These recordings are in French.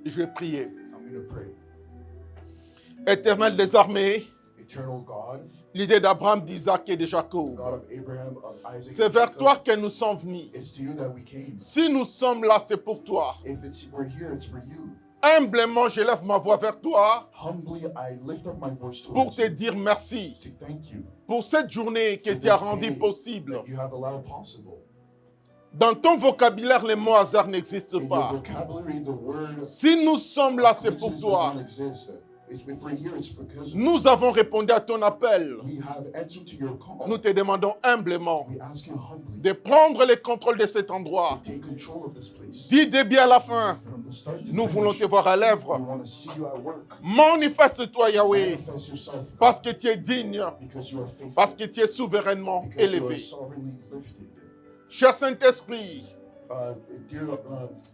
Je vais prier. I'm going to pray. Éternel des armées, Eternal God, l'idée d'Abraham, d'Isaac et de Jacob, God of Abraham, of Isaac, c'est and vers Jacob, toi que nous sommes venus. it's to you that we came. Si nous sommes là, c'est pour toi. If we're here, it's for you. Humblement, je lève ma voix vers toi Humbly, I lift up my voice pour towards te you dire merci to thank you pour cette journée que for tu as this rendue day possible. that you have allowed possible. Dans ton vocabulaire, les mots hasard n'existent In your pas. vocabulary, the word Si nous sommes là, c'est pour coincidence does toi. not exist. If we're here, it's because Nous avons répondu à ton appel. we have answered to your call. Nous te demandons humblement We ask you humbly de prendre le contrôle de cet endroit. to take control of this place. Dis des bien à la fin. From the start to Nous finish, voulons te voir à we l'œuvre. want to see you at work. Manifeste-toi, Yahweh, Manifest yourself, parce que tu es digne, because you are faithful, parce que tu es souverainement because you are élevé. sovereignly lifted. Cher Saint-Esprit, Dear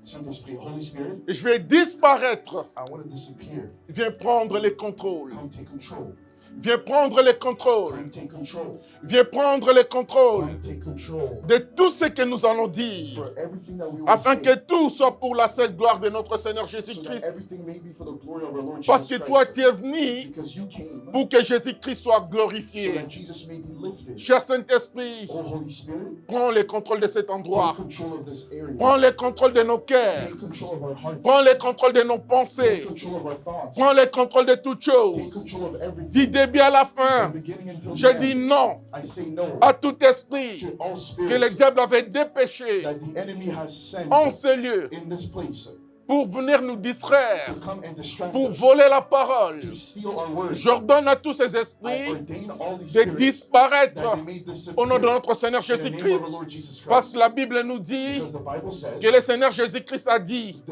Saint-Esprit, Holy Spirit, je vais disparaître. I want to disappear. Viens prendre le contrôle. Come take control. Viens prendre le contrôle. Come take control. Viens prendre le contrôle Come take control. de tout ce que nous allons dire, For everything that we will afin say, que tout soit pour la seule gloire de notre Seigneur so that Jésus-Christ. everything may be for the glory of our Lord Parce Jesus que toi, Christ. tu es venu Because you came pour que Jésus-Christ soit so glorifié. that Jesus may be lifted. Cher Saint-Esprit, Oh Holy Spirit, prends le contrôle de cet endroit. take control of this area. Prends le contrôle de nos cœurs. Take control of our hearts. Prends le contrôle de nos pensées. Take control of our thoughts. Prends le contrôle de toutes Take choses. control of everything. Dis des bien à la fin. From beginning until Je the dis end. non I say no à tout esprit to all que le spirits diable avait dépêché that the enemy has sent en ce lieu in this place pour venir nous distraire, to come and distract pour us, voler la parole. to steal our words. J'ordonne à tous ces I esprits ordain all these de spirits disparaître that they may disappear au nom de notre Seigneur in the name of Jésus-Christ. our Lord Jesus Parce Christ. que la Bible nous dit Because the Bible says, que le Seigneur Jésus-Christ a dit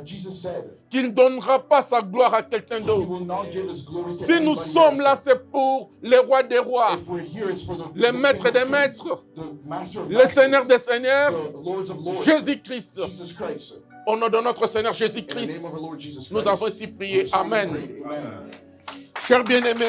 Jesus said, qu'il ne donnera pas sa gloire à quelqu'un He d'autre. will not give His glory to Si nous anybody sommes else. là, c'est pour les rois des rois, If we're here, it's for les the maîtres King des of Kings, maîtres, the Master of le Masters, Seigneur des seigneurs, the Lords of Lords, Jésus-Christ. Jesus Christ. Au nom de notre Seigneur In the Jésus-Christ, name of our Lord Jesus nous Christ. avons ainsi prié. So we Amen. prayed. Amen. Chers bien-aimés,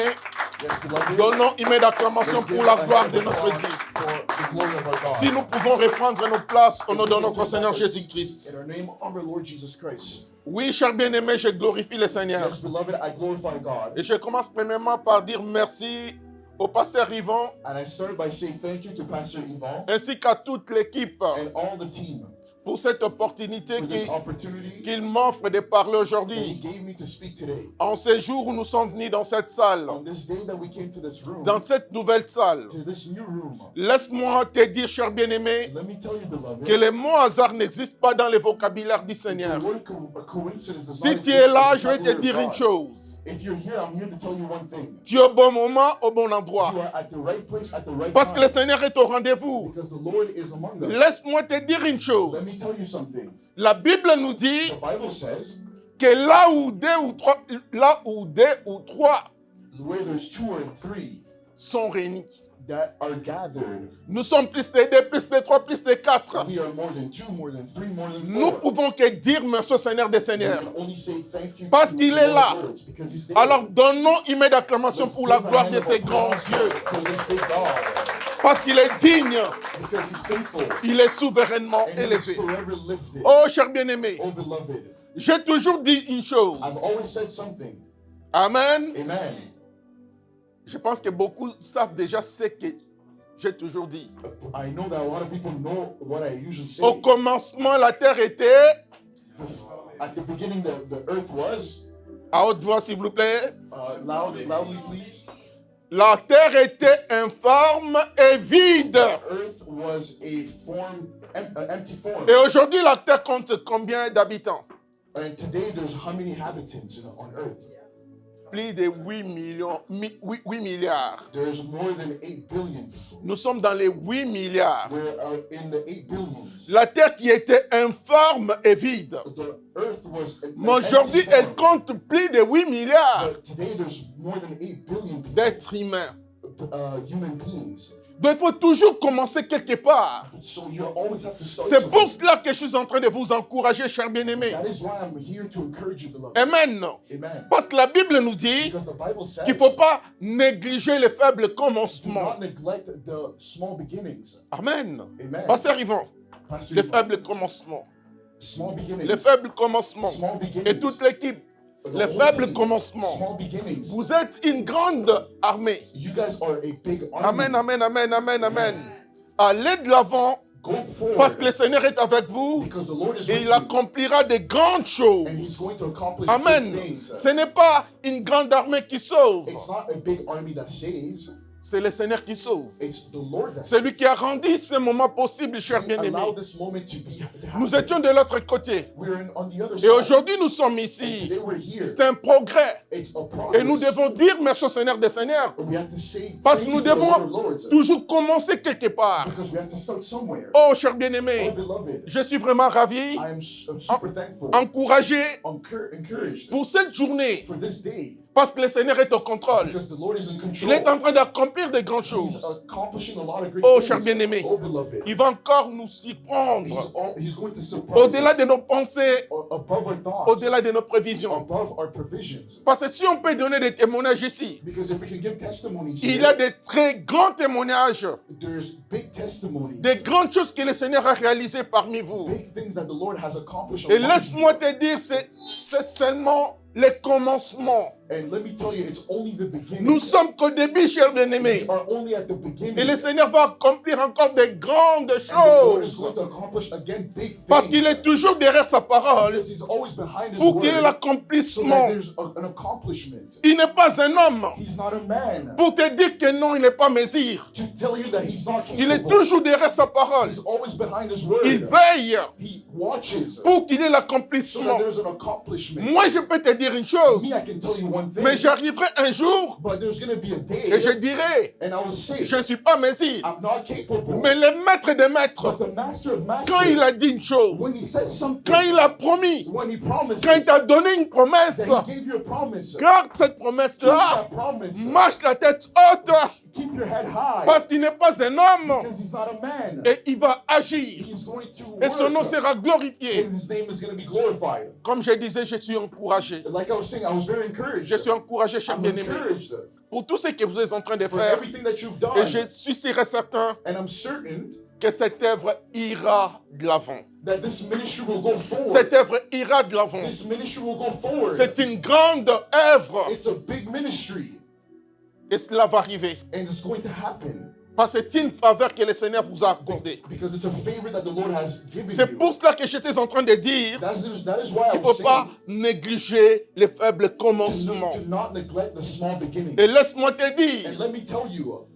Yes, beloved, donnons une main d'acclamation let's give pour la a gloire hand de of notre applause Dieu. for the glory of our God. Si nous pouvons reprendre nos places au nom de We notre can Seigneur take our seats Jésus-Christ. in our name of our Lord Jesus Christ. Oui, chers bien-aimés, je glorifie le Seigneur. Yes, beloved, I glorify God. Et je commence premièrement par dire merci au pasteur Yvon And I start by saying thank you to Pastor Yvon ainsi qu'à toute l'équipe and all the team pour cette opportunité for this opportunity qu'il m'offre de parler that He aujourd'hui. gave me to speak today. En ces jours où nous sommes venus dans cette salle, On this day that we came to this room, dans cette nouvelle salle, to this new room, laisse-moi te dire, cher bien-aimé, let me tell you, beloved, que les mots hasard n'existent pas dans le vocabulaire du the Seigneur. word coincidence does Si not tu exist es là, in the je vais te vocabulary dire of une God. chose. If you're here, I'm here to tell you one thing. Tu es au bon moment, au bon endroit. You are at the right place at the right Parce que le time. Seigneur est au rendez-vous. Because the Lord is among us. Laisse-moi te dire une Let me chose. tell you something. La Bible nous dit The Bible says, que là où deux ou trois where there's two or three sont réunis, that are gathered, nous sommes plus de deux, plus de trois, plus de quatre. we are more than two, more than three, more than Nous four. pouvons que dire merci au Seigneur des We Seigneurs. can only say thank you Parce to qu'il the est Lord là. of Lords, because He's there. Alors donnons une main d'acclamation Let's pour la give a gloire hand de of ces grands applause dieux. for this big God, Parce qu'il est digne, because He's faithful il est souverainement and He's élevé. forever lifted. Oh, cher bien-aimé, Oh, beloved, j'ai toujours dit une chose. I've always said something. Amen. Amen. Je pense que beaucoup savent déjà ce que j'ai toujours dit. I know that a lot of people know what I usually say. Au commencement, la terre était, At the beginning, the earth was, à haute voix s'il vous plaît, loudly please. la terre était informe et vide. Earth was a empty form. Et aujourd'hui, la terre compte combien d'habitants? And today there's how many inhabitants on earth? Plus de 8 milliards. There's more than 8 billion people. Nous sommes dans les 8 milliards. We're in the 8 billions. La terre qui était informe et vide. The earth was Mais aujourd'hui, empty elle form. compte plus de 8 milliards But today there's more than 8 billion people, d'êtres humains. human beings. Donc il faut toujours commencer quelque part. So you always have to start C'est pour somewhere. cela que je suis en train de vous encourager, chers bien-aimés. That is why I'm here to encourage you, beloved. Amen. Amen. Parce que la Bible nous dit Because the Bible says qu'il ne faut pas négliger les faibles do commencements. not neglect the small beginnings. Amen. Amen. Pasteur Yvon, Pastor les Yvon, faibles commencements. Small beginnings. les faibles commencements. Small beginnings. Et toute l'équipe, The les whole faibles team. commencements. Small beginnings. Vous êtes une grande armée. You guys are a big army. Amen, amen, amen, amen, amen. Allez de l'avant Go forward. parce que le Seigneur est avec vous Because the Lord is et with il you. accomplira de grandes choses. And he's going to accomplish Amen. big things. Ce n'est pas une grande armée qui sauve, It's not a big army that saves. c'est le Seigneur qui sauve. It's the Lord that C'est lui qui a rendu ce moment possible, chers He bien-aimés. allowed this moment to happen. Nous étions de l'autre côté. We're on the other Et side. aujourd'hui, nous sommes And ici. today we're here. C'est un progrès. It's a progress. Et nous devons dire merci au Seigneur des Seigneurs. We have to say Parce thank que nous you to the Lord of devons Lords. toujours commencer quelque part. Because we have to start somewhere. Oh, cher Oh, bien-aimé, beloved, je suis vraiment ravi, I'm super thankful. encouragé Encouraged pour cette journée. for this day. Parce que le Seigneur est au contrôle. Because the Lord is in Il est control. en train d'accomplir de grandes He's choses. accomplishing a lot of great Oh, things. cher bien-aimé, Oh, beloved. il va encore nous surprendre. He's going to surprise Au-delà us. de nos pensées, Above our thoughts. au-delà de nos prévisions. Above our provisions. Parce que si on peut donner des témoignages ici, Because if we can give testimonies il y a here, de très grands témoignages, there's big testimonies. des grandes choses que le Seigneur a réalisées parmi vous. Big things that the Lord has accomplished. Et among laisse-moi you. te dire, c'est seulement les commencements. And let me tell you, it's only the beginning. Nous sommes qu'au début, chers bien-aimés. We are only at the beginning. Et le Seigneur va accomplir encore de grandes And the Lord is choses. going to accomplish again big things. Parce qu'il est toujours derrière sa parole Because he's always behind his pour qu'il y ait word. So l'accomplissement. that there's an accomplishment. Il n'est pas un homme He's not a man. pour te dire que non, il n'est pas Mésire. To tell you that he's not Il est capable. toujours derrière sa parole. He's always behind his word. Il veille He watches. pour qu'il y ait So that l'accomplissement. there's an accomplishment. Moi, je peux te dire une chose, Me, I can tell you one thing. mais j'arriverai un jour But there's going to be a day. et je dirai, And I will say, je ne suis pas Mésire. I'm not capable. Mais le maître des maîtres, But the master of masters, quand il a dit une chose, when he says something, quand il a promis, when he promises, quand il t'a donné une promesse, that he gave you a promise, garde cette keep promesse-là, that promise. marche la tête haute, Keep your head high. parce qu'il n'est pas un homme Because he's not a man. et il va agir. He's going to Et son nom work. sera glorifié. And his name is going to be glorified. Comme je disais, je suis encouragé. Like I was saying, I was very encouraged. Je suis encouragé, cher I'm bien-aimé, encouraged pour tout ce que vous êtes en train de for faire. everything that you've Et done. je suis sûr et certain And I'm certain que cette œuvre ira de l'avant. that this ministry will go forward. Cette œuvre ira de l'avant. This ministry will go forward. C'est une grande œuvre It's a big ministry. et cela va arriver. And it's going to happen. Parce que c'est une faveur que le Seigneur vous a accordée. Because it's a favor that the Lord has given C'est you. pour cela que j'étais en train de dire That is why I qu'il ne was faut pas saying négliger les faibles commencements. to not neglect the small beginning. Et laisse-moi te dire, And let me tell you,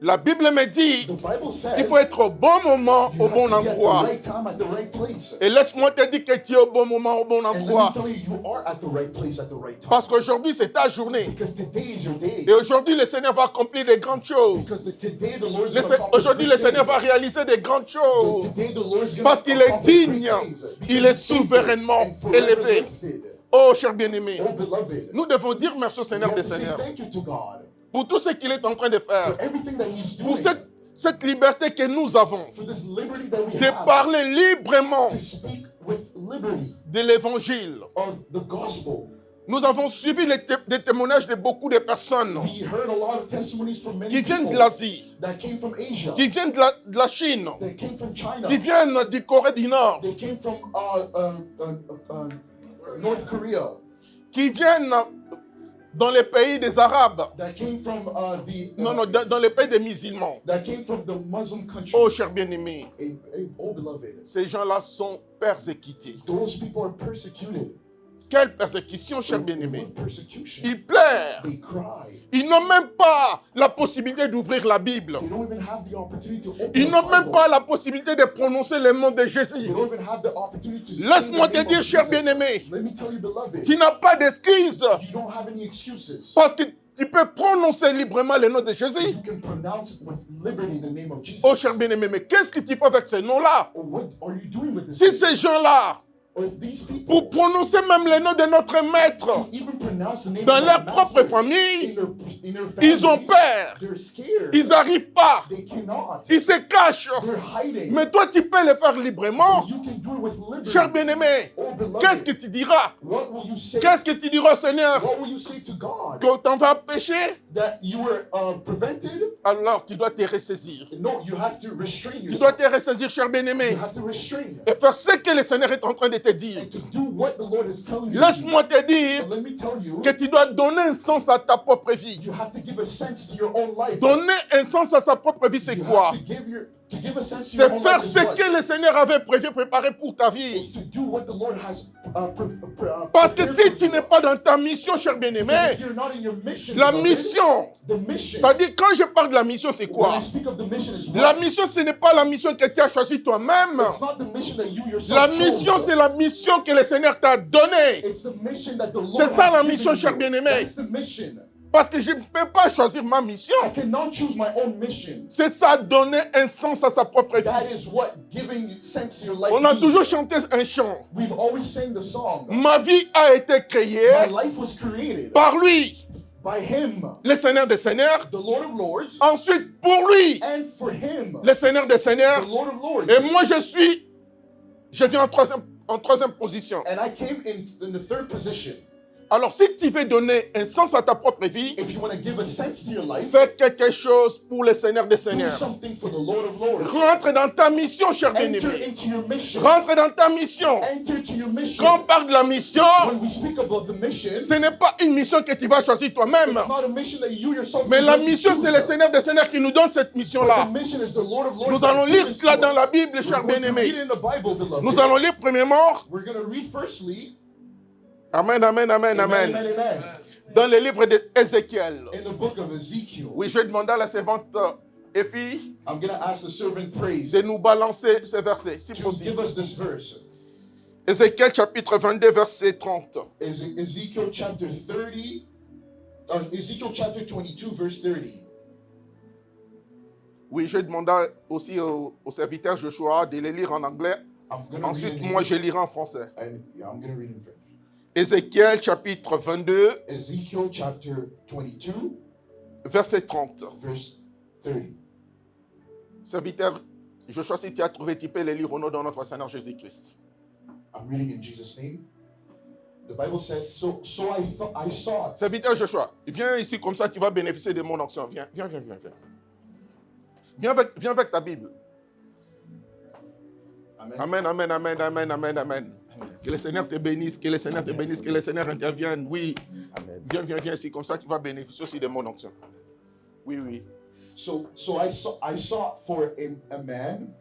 la Bible me dit the Bible says qu'il faut être au bon moment, you au have bon to be at the endroit. right time at the right place. Et laisse-moi te dire que tu es au bon moment, au bon And let me endroit. tell you, you are at the right place at the right time. Parce qu'aujourd'hui, c'est ta journée. Because today is your day. Et aujourd'hui, le Seigneur va accomplir de grandes choses. Because today the Lord is going to accomplish Aujourd'hui, le great Seigneur va things. réaliser de grandes choses. Today the Lord is going Parce to qu'il est accomplish great digne. things. Il Because est he's faithful souverainement and forever élevé. lifted. Oh, cher bien-aimé, Oh, beloved. nous devons dire merci au We Seigneur have des to say Seigneurs thank you to God pour tout ce qu'il est en train de faire, for everything that He's pour doing, cette liberté que nous avons for this liberty that we de have parler librement to speak with liberty de l'évangile. of the gospel. Nous avons suivi des témoignages de beaucoup de personnes We heard a lot of testimonies from many qui viennent de people l'Asie, that came from Asia, qui viennent de la Chine, that came from China, qui viennent du Corée du Nord, they came from North Korea, qui viennent dans les pays des Arabes, that came from non, dans les pays des musulmans. that came from the Muslim country. Oh, cher bien-aimé, Oh, beloved, ces gens-là sont persécutés. those people are persecuted. Quelle persécution, cher bien-aimé. What persecution? Ils pleurent. They cry. Ils n'ont même pas la possibilité d'ouvrir la Bible. They don't even have the opportunity to open Ils the n'ont même Bible. pas la possibilité de prononcer le nom de They Jésus. don't even have the opportunity to Laisse-moi say te the name dire, of cher Jesus. bien-aimé, Let me tell you, beloved, tu n'as pas d'excuses you don't have any excuses. parce que tu peux prononcer librement le nom de Jésus. You can pronounce with liberty the name of Jesus. Oh, cher bien-aimé, mais qu'est-ce que tu fais avec ce nom-là? Or what are you doing with this? Si name? ces gens-là, Or if these people pour prononcer même le nom de notre maître, even pronounce the name dans of leur their propre master famille, in their ils ont families, peur. they're scared. Ils n'arrivent pas. They cannot. Ils se cachent. They're hiding. Mais toi, tu peux le faire librement. You can do it with liberty. Cher bien-aimé, Oh, beloved, qu'est-ce que tu diras? what will you say? Qu'est-ce que tu diras au Seigneur? What will you say to God? Que t'en vas pécher? That you were prevented? Alors tu dois te ressaisir. No, you have to restrain Tu dois yourself. te ressaisir, cher bien-aimé, You have to restrain et faire ce que le Seigneur est en train de te dire. and to do what the Lord is telling you. Laisse-moi te dire But let me tell you, que tu dois donner un sens à ta propre vie. you have to give a sense to your own life. Donner un sens à sa propre vie, c'est You quoi? have to give a sense to your C'est own faire life. ce is what? que le Seigneur avait préparé pour ta vie. It's to do what the Lord has Parce que prepared si for tu you. n'es pas dans ta mission, cher Because bien-aimé, if you're not in your mission, la beloved, mission, the mission, c'est-à-dire quand je parle de la mission, c'est when quoi? I speak of the mission is La what? mission, ce n'est pas la mission que tu as choisie toi-même. It's not the mission that you La yourself mission, chose. c'est la mission que le Seigneur t'a donnée. It's the mission that the Lord C'est ça has la given mission, you. cher bien-aimé. That's the mission. Parce que je ne peux pas choisir ma mission. I cannot choose my own mission. C'est ça, donner un sens à sa propre vie. That is what giving sense to your life On a means. toujours chanté un chant. We've always sang the song. Ma vie a été créée My life was created par lui, by Him, le Seigneur des Seigneurs. the Lord of Lords, Ensuite, pour lui, and for Him, le Seigneur des the Seigneurs. Lord of Lords. Et moi, je viens en troisième position. And I came in the third position. Alors, si tu veux donner un sens à ta propre vie, If you want to give a sense to your life, fais quelque chose pour le Seigneur des do Seigneurs. something for the Lord of Lords. Rentre dans ta mission, cher Enter bien-aimé. into your mission. Rentre dans ta mission. Enter to your mission. Quand on parle de la mission, When we speak about the mission, ce n'est pas une mission que tu vas choisir toi-même. it's not a mission that you yourself Mais are la going to mission, choose. c'est le Seigneur des Seigneurs qui nous donne cette But mission-là. the mission is the Lord of Lords. Nous that allons lire gives cela to dans us. la Bible, We're cher going to read bien-aimé. it in the Bible, beloved. Nous allons lire premièrement. We're going to read firstly, Amen, amen, amen, amen, amen. amen, Dans le livre d'Ézéchiel. in the book of Ezekiel. Oui, je demande à la servante Effie I'm going to ask the servant Praise de nous balancer ce verset, si to possible. give us this verse. Ézéchiel chapitre 22, verset 30. Ezekiel chapter 30, Ezekiel chapter 22, verse 30. Oui, je demande aussi au serviteur Joshua de les lire en anglais. I'm going to Ensuite, read it in moi, je English. lirai en français. I'm going to read it in French. Ézéchiel chapitre 22, Ezekiel chapter 22, verset 30. verse 30. Serviteur Joshua, si tu as trouvé, tu peux les lire au nom de notre Seigneur Jésus-Christ. I'm reading in Jesus' name. The Bible says, so I saw it. Serviteur Joshua, viens ici comme ça, tu vas bénéficier de mon onction. Viens. Viens avec ta Bible. Amen. Amen. Que le Seigneur te bénisse, que le Seigneur te bénisse, que le Seigneur intervienne. Oui. Amen. Viens ici, comme ça tu vas bénéficier aussi de mon onction. Oui. So I sought for a man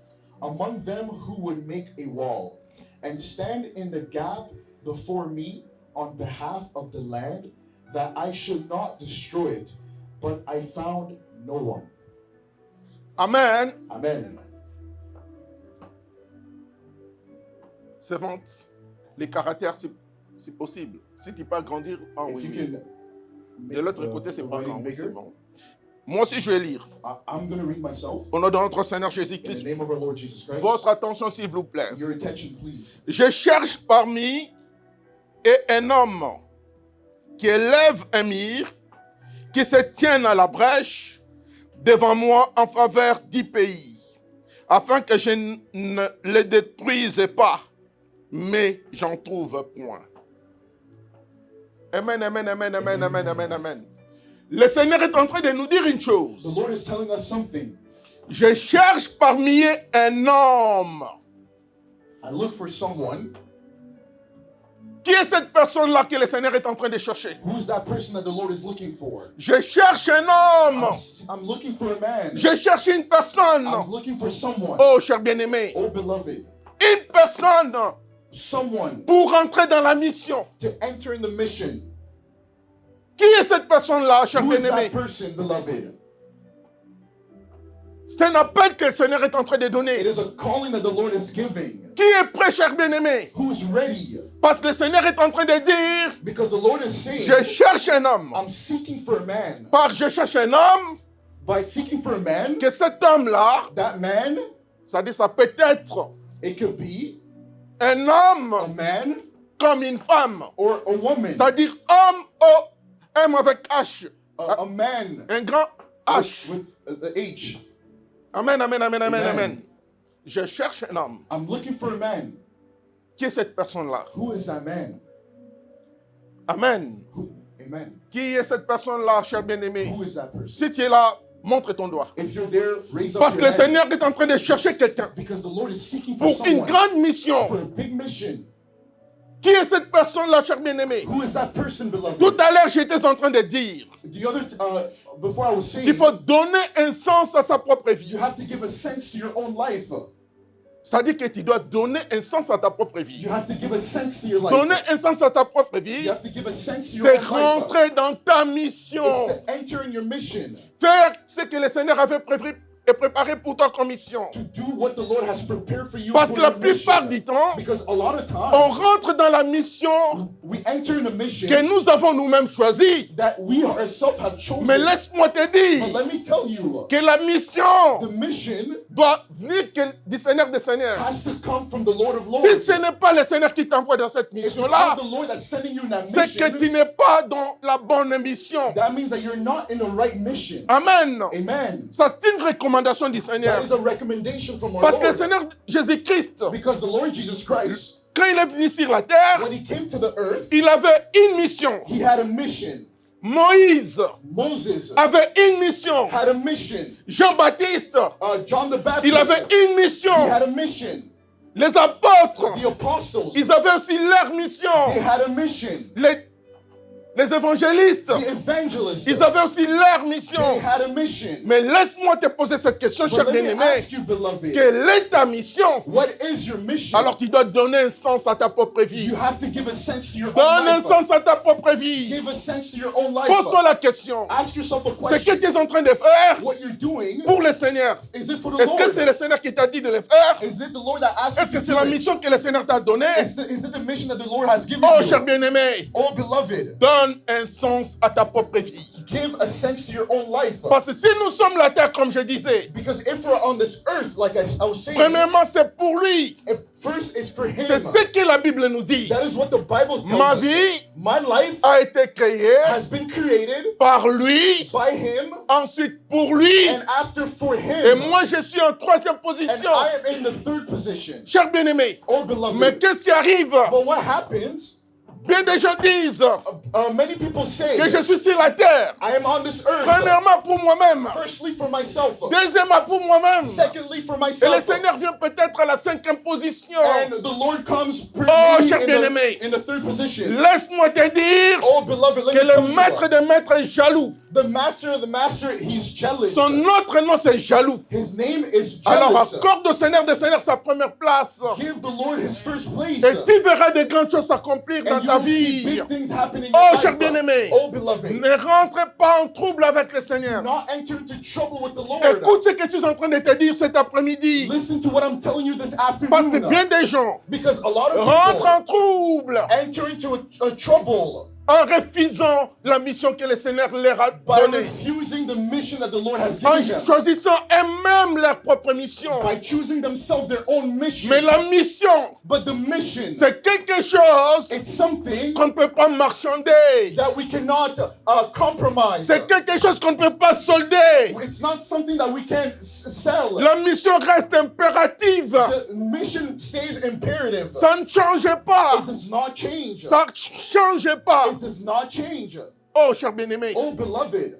among them who would make a wall and stand in the gap before me on behalf of the land, that I should not destroy it. But I found no one. Amen. Amen. Servante, les caractères, c'est possible. Si tu peux agrandir, If you oui. can De make l'autre the côté, c'est pas writing grand. Oui, bigger. c'est bon. Moi aussi, je vais lire. I'm going to read myself Au nom de notre Seigneur in the Jésus-Christ, name of our Lord Jesus Christ. votre attention, s'il vous plaît. Your attention, please. Je cherche parmi un homme qui élève un mur, qui se tienne à la brèche devant moi en faveur du pays, afin que je ne le détruise pas, mais j'en trouve point. Amen. Le Seigneur est en train de nous dire une The chose. Lord is telling us something. Je cherche parmi eux un homme. I look for someone. Qui est cette personne-là que le Seigneur est en train de chercher? Who's that person that the Lord is looking for? Je cherche un homme. I'm looking for a man. Je cherche une personne. I'm looking for someone. Oh, cher bien-aimé. Oh, beloved. Une personne Someone pour rentrer dans la mission. to enter in the mission. Qui est cette personne-là, cher Who is bien-aimé? that person, beloved? C'est un appel que le Seigneur est en train de It donner. is a calling that the Lord is giving. Qui est prêt, cher bien-aimé? Who's ready? Parce que le Seigneur est en train de dire, Because the Lord is saying, je cherche un homme. I'm seeking for a man. Parce que je cherche un homme, By seeking for a man, que cet homme-là, that man, ça dit ça peut être it could be un a homme man comme une femme. or a woman. C'est-à-dire homme avec H. A man Un grand H. with the H. Amen. Amen. Je cherche un homme I'm looking for a man Qui est cette personne-là? Who is that man? Amen. Amen. Qui est cette personne-là, cher bien-aimé? Who is that person? Si tu es là, montre ton doigt. If you're there, raise up Parce que your le hand. Seigneur est en train de chercher quelqu'un Because the Lord is seeking for pour une someone grande mission. for a big mission. Qui est cette personne-là, cher bien-aimé? Who is that person, beloved? Tout à l'heure, j'étais en train de dire Before I was saying, qu'il faut donner un sens à sa propre vie. you have to give a sense to your own life. C'est-à-dire que tu dois donner un sens à ta propre vie. You have to give a sense to your life. Donner un sens à ta propre vie, You have to give a sense to your c'est own life. rentrer dans ta mission. It's to enter in your mission. Faire ce que le Seigneur avait prévu et préparé pour toi comme mission. To do what the Lord has prepared for you. Parce for que la your plupart mission. du temps, Because a lot of on times, rentre dans la mission we enter in a mission que nous avons nous-mêmes choisie. that we ourselves have chosen. Mais laisse-moi te But dire let me tell you, que la mission the mission doit venir du Seigneur des Seigneurs. has to come from the Lord of Lords. Si ce n'est pas le Seigneur qui t'envoie dans cette If it's mission-là, not the Lord that's sending you in that c'est que mission, tu n'es pas dans la bonne mission. that means that you're not in the right mission. Amen. Amen. Ça, c'est une recommandation du Seigneur. That is a recommendation from our Parce que le Lord. Seigneur Jésus-Christ, Because the Lord Jesus Christ, quand il est venu sur la terre, when he came to the earth, il avait une mission. he had a mission. Moïse Moses avait une mission. had a mission. Jean-Baptiste, John the Baptist, il avait une he mission. had a mission. Les apôtres, The apostles, ils avaient aussi leur mission. they had a mission. Les évangélistes, The evangelists, ils avaient aussi leur they mission. had a mission. Mais laisse-moi te poser cette question, But cher let me bien-aimé. ask you, beloved, Quelle est ta mission? what is your mission? Alors tu dois donner un sens à ta propre vie. You have to give a sense to your Donne own un life. sens à ta propre vie. Give a sense to your own life. Pose-toi la question. Ask yourself a C'est que question. tu es en train de faire What you're doing, pour le Seigneur. is it for the Est-ce que Lord? c'est le Seigneur qui t'a dit de le faire? Is it the Lord that asked Est-ce you que to c'est do la it? mission que le Seigneur t'a donnée? Is it the mission that the Lord has given Oh, you? cher bien-aimé, Oh, beloved, donne un sens à ta propre vie. give a sense to your own life. Parce que si nous sommes la terre, comme je disais, Because if we're on this earth, like I was saying, premièrement, c'est pour lui. first it's for Him. C'est ce que la Bible nous dit. That is what the Bible tells Ma us. vie My life a été créée has been created par lui, by Him ensuite pour lui, and after for Him. et moi je suis en troisième And position. I am in the third position. Cher bien-aimé, Oh, beloved. mais qu'est-ce qui arrive? But what happens? Bien des gens disent Many people say que je suis sur la terre. I am on this earth. Premièrement pour moi-même. Firstly for myself. Deuxièmement pour moi-même. Secondly for Et le myself. Seigneur vient peut-être à la cinquième position. And the Lord comes Oh, cher bien-aimé. in the third position. Laisse-moi te dire Oh, beloved, let que me tell le you. maître des maîtres est jaloux. The master, he's jealous. Son autre nom c'est jaloux. His name is Alors jealous. accorde au Seigneur des Seigneurs sa première place. Give the Lord his first place. Et tu verras de grandes choses s'accomplir dans And you ta will see vie. big things happening in Oh, your cher life. bien-aimé. Oh, beloved. Ne rentrez pas en trouble avec le Seigneur. Not enter into trouble with the Lord. Écoute ce que je suis en train de te dire cet après-midi. Listen to what I'm telling you this Parce que afternoon. bien des gens Because a lot of rentrent people en trouble enter into a trouble en refusant la mission que le Seigneur leur a by donnée. refusing the mission that the Lord has En given them. choisissant eux-mêmes leur propre mission. By choosing themselves their own mission. Mais la mission, But the mission, c'est quelque chose it's something qu'on ne peut pas marchander. that we cannot compromise. C'est quelque chose qu'on ne peut pas solder. It's not something that we can sell. La mission reste impérative. The mission stays imperative. Ça ne change pas. It does not change. Ça ne change pas. It does not change. Oh, cher bien-aimé, Oh, beloved,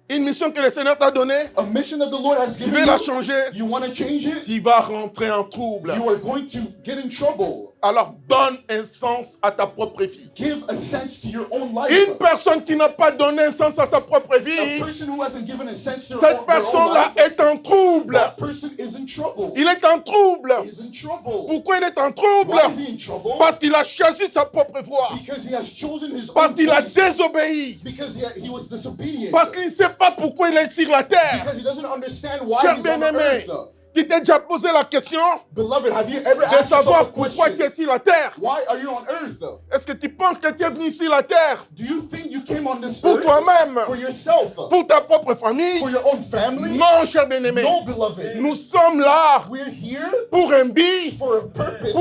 une mission que le Seigneur t'a donnée, a mission that the Lord has tu given veux la you, changer, you want to change it, tu vas rentrer en trouble. you are going to get in trouble. Alors donne un sens à ta propre vie. Give a sense to your own life. Une personne qui n'a pas donné un sens à sa propre A vie, person who hasn't given a sense to cette their own personne-là life, est en trouble. that person is in trouble. Il est en trouble. He is in trouble. Pourquoi il est en trouble? Why is he in trouble? Parce qu'il a choisi sa propre voie. Because he has chosen his Parce own qu'il a place. désobéi. Because he was disobedient. Parce qu'il ne sait pas pourquoi il est sur la terre. Because he doesn't understand why Cher he's on the bien-aimé, earth. tu t'es déjà posé la question Beloved, have you ever de asked yourself a savoir pourquoi tu question? es sur la terre? Why are you on earth? Est-ce que tu penses que tu es venu sur la terre Do you think you came on this pour earth toi-même, for yourself? pour ta propre famille? For your own family? Non, cher bien-aimé. No, beloved. Nous sommes là We're here pour un but, for a purpose.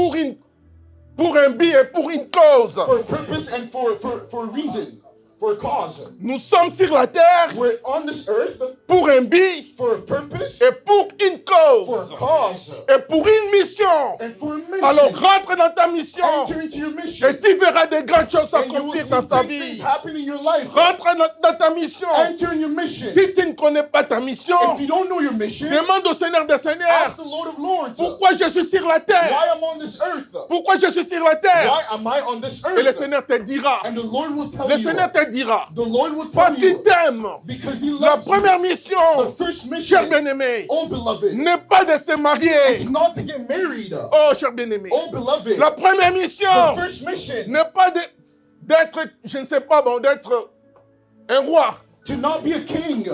pour un but et pour une cause. For a purpose and for a reason. for a cause. Nous sommes sur la terre We're on this earth pour un but for a purpose, et pour une for a cause cause, et pour une mission. and for a mission. Alors rentre dans ta mission Enter into your mission. et tu verras des grandes choses And you will s'accomplir see dans ta big things vie. happen in your life. Rentre dans ta mission. Enter in your mission. Si tu ne connais pas ta mission, If you don't know your mission, demande au Seigneur des Seigneurs, ask the Lord of Lords. pourquoi je suis sur la terre? Why I'm on this earth? Pourquoi je suis sur la terre? Why am I on this Et le earth? Seigneur te dira. And the Lord will tell Le you. Seigneur te dira. The Lord will Parce tell qu'il you. t'aime. Because He La loves you. première mission, The first cher mission, bien-aimé, oh beloved, n'est pas de se marier. it's not to get married. Oh, cher bien-aimé. Oh beloved, La première mission the first mission, n'est pas d'être, je ne sais pas, bon, d'être un roi. to not be a king.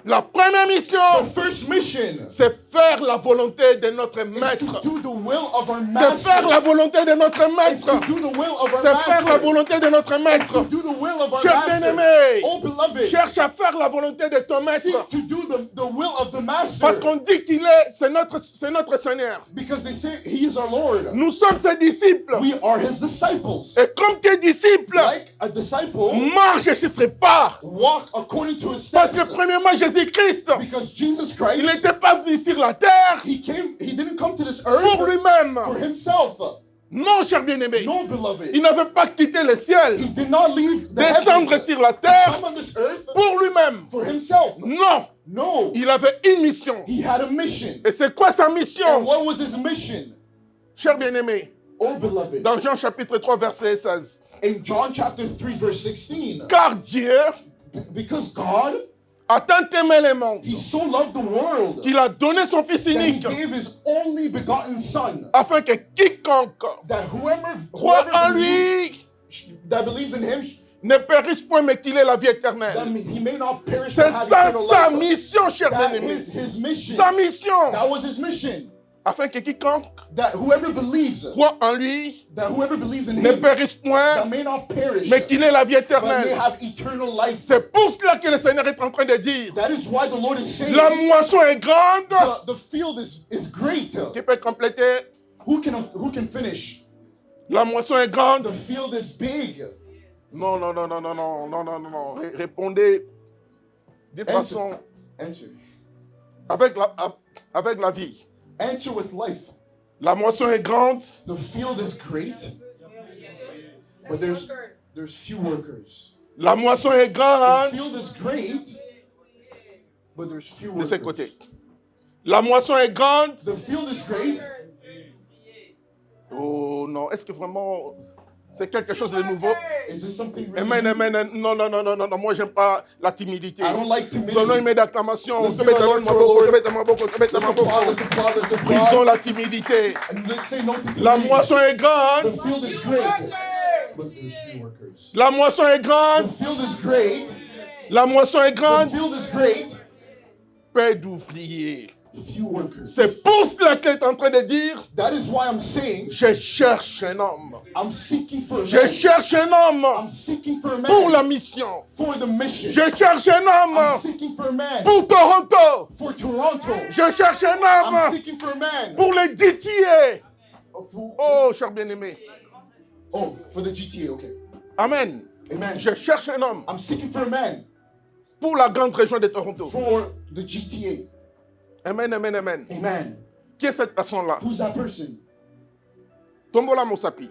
La première mission, The first mission c'est faire la volonté de notre is maître. to do the will of our C'est faire master. la volonté de notre It's maître. to do the will of our C'est faire la master. volonté de notre To maître. do the will of our Cher master. bien-aimé, Oh beloved, cherche à faire la volonté de ton maître. seek to do the will of the master. Parce qu'on dit qu'il est, c'est notre Seigneur. Because they say He is our Lord. Nous sommes ses disciples. We are His disciples. Et comme tes disciples, Like a disciple, marche sur ses pas. walk according to His Parce que steps. premièrement, Jésus-Christ, Because Jesus il Christ, n'était pas venu sur la terre He didn't come to this pour earth lui-même. for Himself. Non, cher bien-aimé. No, beloved. Il n'avait pas quitté le He ciel, did not leave the descendre heavens sur la to terre come on this earth pour lui-même. for Himself. Non, No, il avait une mission. He had a mission. Et c'est quoi sa And mission, what was His mission? cher bien-aimé? Oh, beloved. Dans Jean chapitre 3, verset 16. In John chapter 3, verse 16, Car Dieu because God, a tant aimé le monde He so loved the world qu'il a donné son Fils that He unique gave His only begotten Son, afin que quiconque that croit whoever en believes, lui that believes in Him, ne périsse point mais qu'il ait la vie that éternelle. He may not perish C'est but have ça eternal sa life. mission, cher That bien-aimé. is His mission. Sa mission, That was His mission. afin que quiconque That whoever believes, croit en lui that whoever believes in ne Him, périsse point that may not perish, mais qu'il ait la vie but may éternelle. have eternal life. C'est pour cela que le Seigneur est en train de dire, That is why the Lord is saying, la moisson est grande. the field is great. Qui peut compléter? Who can finish? La moisson est grande. The field is big. Non, non, non, non, non, non, non, non, non, non. Répondez de façon Answer. avec la vie. Answer with life. La moisson est grande, The field is great, but there's few workers. la moisson est The grande field is great, but there's few de ces workers. côtés. La moisson est grande. The field is great. Oh non, est-ce que vraiment c'est quelque chose de nouveau? Is this something really Amen, new? amen. Non, non, non, non, non, non, moi j'aime pas la timidité. I don't like Donnons timidity. une main d'acclamation. Let's give our Lord to our Lord. Let's applaud, let's applaud, let's Brisons applaud. la timidité. And let's say no to La timidity. moisson est The grande. field is great, but there's few workers. La moisson est The grande. field is great. La moisson est The grande. field is great. Peu d'ouvriers. Few workers. C'est pour cela qu'il est en train de dire, That is why I'm saying je cherche un homme. I'm seeking for a Je man. cherche un homme I'm seeking for a man pour la mission. for the mission. Je cherche un I'm homme seeking for a man pour Toronto. for Toronto. Je cherche un I'm homme seeking for a man. pour les GTA. Oh, Oh, cher bien-aimé. for the GTA, okay. Amen. Amen. Je cherche un homme I'm seeking for a man pour la grande région de Toronto. for the GTA. Amen, amen, amen. Amen. Qui est cette personne-là? Who's that person? Tombola Mosapi.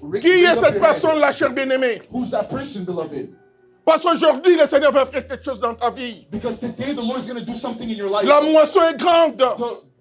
Raise- Qui raise est up cette your hand. personne-là, cher bien-aimé? Who's that person, beloved? Parce qu'aujourd'hui, le Seigneur va faire quelque chose dans ta vie. Because today the Lord is going to do something in your life. La moisson est grande,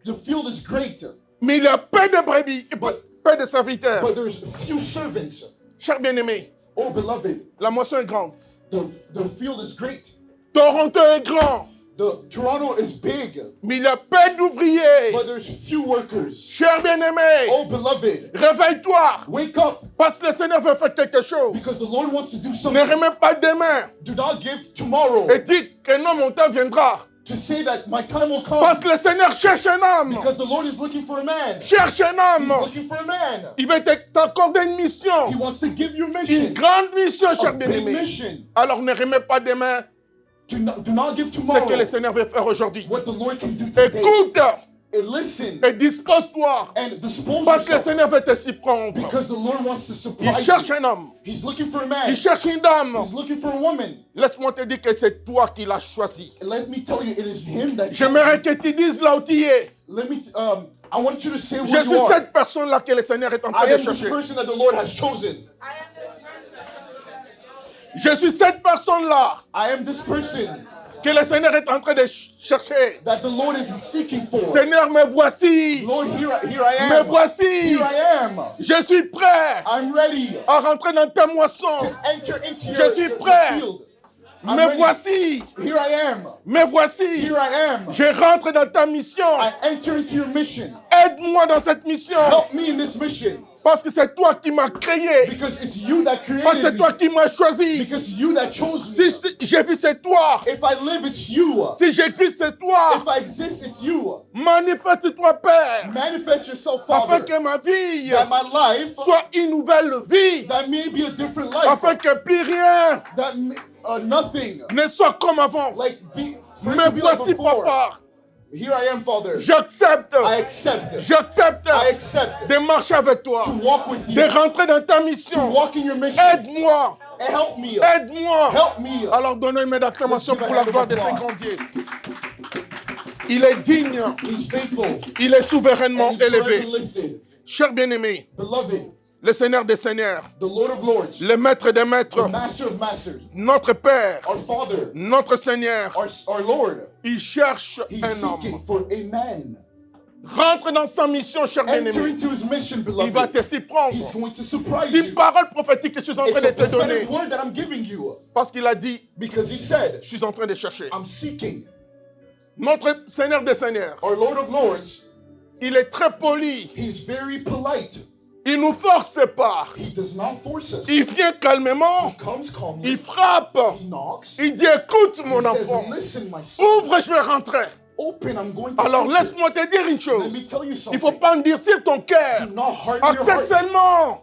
The field is great, mais il y a peu de brebis et peu de serviteurs. but there's few servants. Cher bien-aimé, Oh, beloved, la moisson est grande. the field is great. Toronto est grand, The Toronto is big, mais il y a peu d'ouvriers. but there's few workers. Cher bien-aimé, Oh, beloved, réveille-toi, wake up, parce que le Seigneur veut faire quelque chose. because the Lord wants to do Ne something. remets pas demain Do not give tomorrow et dis que non, mon temps viendra. to say that my time will Parce come, que le Seigneur cherche un homme. because the Lord is looking for a man. Cherche un He's homme. looking for a man. Il va t'accorder une mission. He wants to give you a Une mission, grande mission, cher a big bien-aimé. mission. Alors ne remets pas demain Do not give ce tomorrow que le Seigneur veut faire aujourd'hui. what the Lord can do today. Écoute listen et dispose-toi. and dispose Parce que le yourself. Seigneur veut te s'y prendre. Because the Lord wants to Il surprise cherche you. un homme. He's looking for a man. Il cherche une dame. He's looking for a woman. Laisse-moi te dire que c'est toi qui l'as choisi. And let me tell you, it is him that J'aimerais que tu dises là où tu es. Let me I want you to say Je where suis you are. cette personne-là que le Seigneur est en train I de am this chercher. person that the Lord has chosen. Je suis cette personne-là I am this person que le Seigneur est en train de chercher. that the Lord is seeking for. Seigneur, me voici. Lord, here I Me am. voici. Here I am. Je suis prêt I'm ready à rentrer dans ta moisson. to enter into Je suis your prêt. field. I'm Me ready. voici. Here I am. Me voici. Here I am. Je rentre dans ta mission. I enter into your mission. Aide-moi dans cette mission. Help me in this mission. Parce que c'est toi qui m'as créé. Because it's you that Parce que c'est created toi me. qui m'as choisi. Because it's you that chose Si me. j'ai vu, c'est toi. If I live, it's you. Si j'existe, c'est toi. If I exist, it's you. Manifeste-toi, Père, Manifest yourself, afin Father, que ma vie that my life, soit une nouvelle vie, that may be a different life, afin que plus rien that nothing, ne soit comme avant. like be, for it Me to be like voici, before. Papa. Here I am, Father. J'accepte. I accept. J'accepte I accept de marcher avec toi, to walk with de you, rentrer dans ta to mission. walk in your mission. Aide-moi. And help me. Aide-moi. Help me. Alors donnons une main d'acclamation pour la gloire de ses grands dieux. Il est digne. He's faithful. Il est souverainement And he's forever élevé. lifted. Cher bien-aimé, Beloved, le Seigneur des Seigneurs, the Lord of Lords, le Maître des the Maîtres, Master of Masters, notre Père, our Father, notre Seigneur, our Lord, il cherche He's un homme. seeking for a man. Rentre dans sa mission, cher Enter bien-aimé. into his mission, Il va beloved. te s'y prendre. He's going to surprise C'est une you. parole prophétique que je suis en train It's de a te donner. prophetic word that I'm giving you. Parce qu'il a dit, Because he said, je suis en train de chercher. I'm seeking. Notre Seigneur des Seigneurs, Our Lord of Lords, il est très poli. he's very polite. Il ne nous force pas. He does not force us. Il vient calmement. He comes calmly. Il frappe. He knocks. Il dit, écoute He mon says, enfant. listen, my son. Ouvre, je vais rentrer. Open, I'm going to Alors enter. laisse-moi te dire une Let chose. me tell you Il ne something. faut pas endurcir ton cœur. Do not harden your Accepte heart. seulement.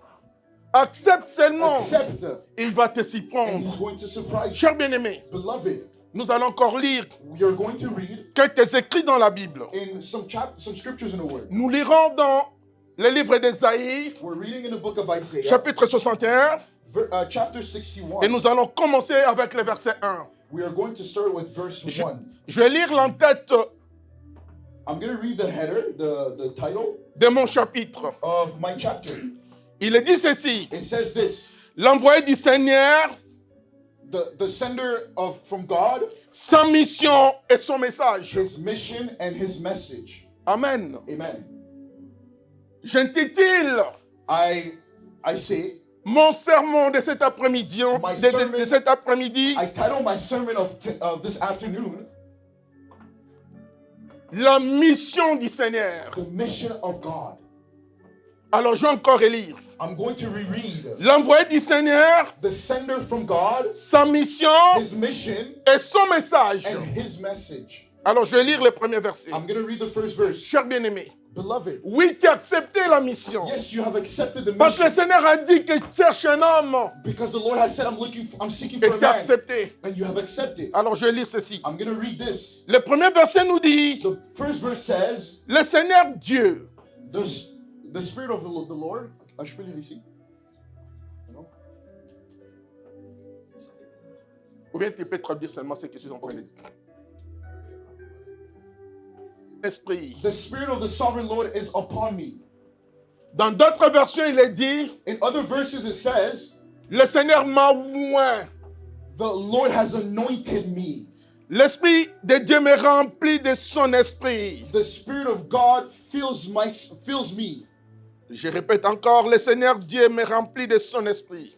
Accepte seulement. Accept. Il va te s'y And prendre. he's going to surprise you. Cher bien-aimé, Beloved, nous allons encore lire we are going to read quelques écrits dans la Bible. in some scriptures in the Word. Nous lirons dans le livre d'Ésaïe, We're reading in the book of Isaiah, chapitre 61, chapter 61. et nous allons commencer avec le verset 1. We are going to start with verse 1. Je vais lire l'entête I'm going to read the header, the title de mon chapitre. of my chapter. Il est dit ceci, It says this, l'envoyé du Seigneur, the sender from God, sa mission et son message. his mission and his message. Amen. Amen. J'intitule I say, mon sermon de cet après-midi, de cet après-midi, I title my sermon of this afternoon, la mission du Seigneur. The Mission of God. Alors je vais encore relire. I'm going to reread. L'envoyé du Seigneur, The sender from God, sa mission his mission, et son message. and his message. Alors je vais lire le premier verset. I'm going to read the first verse. Cher bien-aimé, Beloved, oui, tu as accepté la mission. yes, you have accepted the Parce que le mission. Seigneur a dit que tu cherches un homme Because the Lord has said, I'm seeking et for a tu as man. accepté. And you have accepted. Alors je vais lire ceci. I'm going to read this. Le premier verset nous dit, The first verse says, le Seigneur Dieu, the Spirit of the Lord. Ah, je peux lire ici? Non? ou bien tu peux traduire seulement ce que je suis en train de dire. Esprit. The Spirit of the Sovereign Lord is upon me. Dans d'autres versions, il est dit, In other verses it says, le Seigneur m'a oint. the Lord has anointed me. L'Esprit de Dieu me remplit de son esprit. The Spirit of God fills me. Je répète encore, le Seigneur Dieu me remplit de son esprit.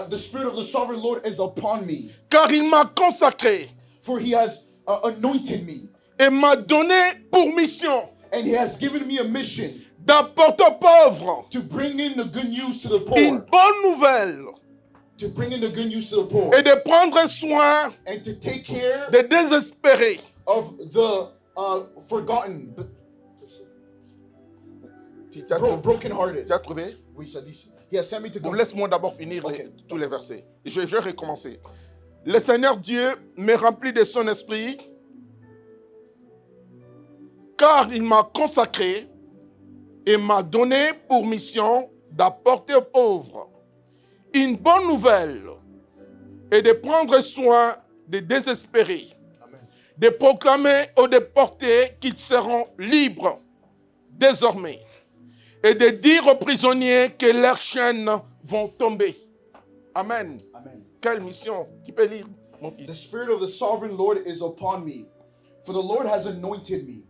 The Spirit of the Sovereign Lord is upon me. Car il m'a consacré For he has anointed me. et m'a donné pour mission And he has given me a mission d'apporter aux pauvres to bring in the good news to the une poor. bonne nouvelle To bring in the good news to the poor. et de prendre soin And to take care des désespérés. of the forgotten, Tu as brokenhearted. trouvé? Oui, ça dit ici. He has sent me to Bon, go. laisse-moi d'abord finir Ok. tous les versets. Je vais recommencer. Le Seigneur Dieu me remplit de son esprit car il m'a consacré et m'a donné pour mission d'apporter aux pauvres une bonne nouvelle et de prendre soin des désespérés, Amen. de proclamer aux déportés qu'ils seront libres désormais et de dire aux prisonniers que leurs chaînes vont tomber. Amen. Amen. Quelle mission? Qui peut lire, mon The fils? Spirit of the Sovereign Lord is upon me, for the Lord has anointed me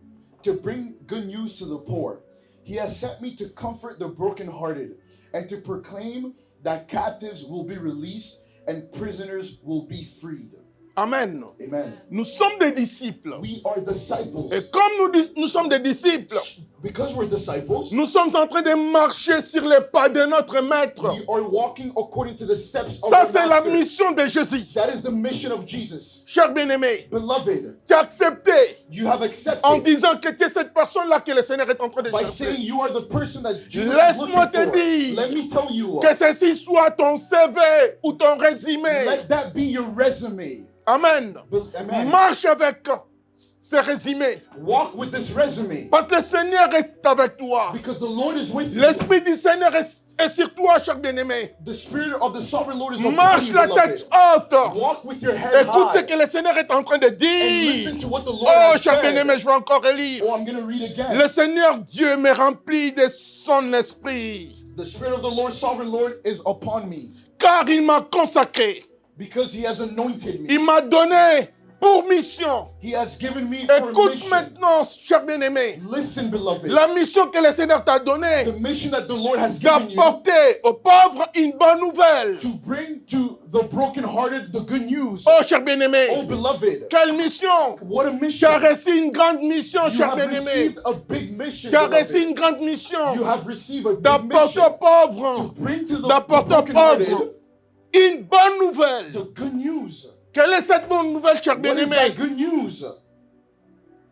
to bring good news to the poor. He has sent me to comfort the brokenhearted and to proclaim that captives will be released and prisoners will be freed. Amen. Amen. Nous sommes des disciples. We are disciples. Et comme nous sommes des disciples, Because we're disciples, nous sommes en train de marcher sur les pas de notre maître. we are walking according to the steps of Ça, our c'est la Master. mission de Jésus. That is the mission of Jesus. Cher bien-aimé, Beloved, tu as accepté you have accepted en disant que tu es cette personne-là que le Seigneur est en train de by saying chercher. you are the person that Jesus is Laisse-moi looking te for. dire Let me tell you, que ceci soit ton CV ou ton résumé. let that be your resume. Amen. Amen. Marche avec ce résumé. Walk with this resume Parce que le Seigneur est avec toi. because the Lord is with you. L'Esprit du Seigneur est sur toi, cher bien-aimé. The Spirit of the Sovereign Lord is upon Marche you, la beloved. tête haute. Walk with your head Écoute ce high que le Seigneur est en train de and dire. listen to what the Lord Oh, has cher said. bien-aimé, je vais encore relire. Oh, I'm going to read again. Le Seigneur Dieu me remplit de son esprit, The Spirit of the Lord, Sovereign Lord, is upon me car il m'a consacré. because He has anointed me. Il m'a donné pour mission. He has given me for Écoute mission. maintenant, cher bien-aimé, Listen, beloved. la mission que le Seigneur t'a The donnée, mission that the Lord has given you d'apporter aux pauvres une bonne nouvelle. to bring to the brokenhearted the good news. Oh, cher Oh, bien-aimé, beloved, quelle mission! what a Tu mission. as reçu une grande mission, You cher have bien-aimé. received a big mission. Tu as reçu Beloved. une grande You mission have received a big d'apporter aux mission pauvres, to bring to the d'apporter aux brokenhearted pauvres une bonne nouvelle. the good news. Quelle est cette bonne nouvelle, cher What is bien-aimé? that good news?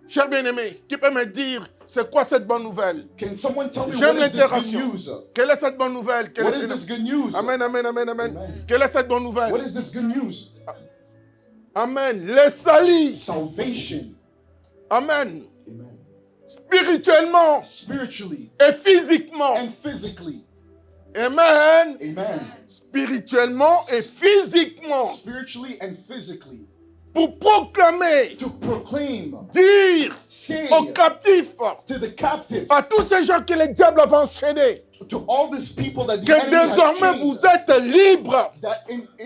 Cher bien-aimé, tu peux me dire, c'est quoi cette bonne nouvelle? Can someone tell me J'aime what is this good l'interaction. news? Quelle est cette bonne nouvelle? Quelle What est is cette- this good news? Amen, amen, amen, amen. Amen. Quelle est cette bonne What nouvelle? is this good news? Amen. Le salut. Salvation. Amen. Amen. Spirituellement Spiritually et physiquement. and physically. Amen. Amen. Spirituellement et physiquement. Spiritually and physically. Pour proclamer, To proclaim, dire say aux captifs, to the captive, à tous ces gens que le diable a enchaînés, to all these people that the que enemy has désormais chained, vous êtes libres. that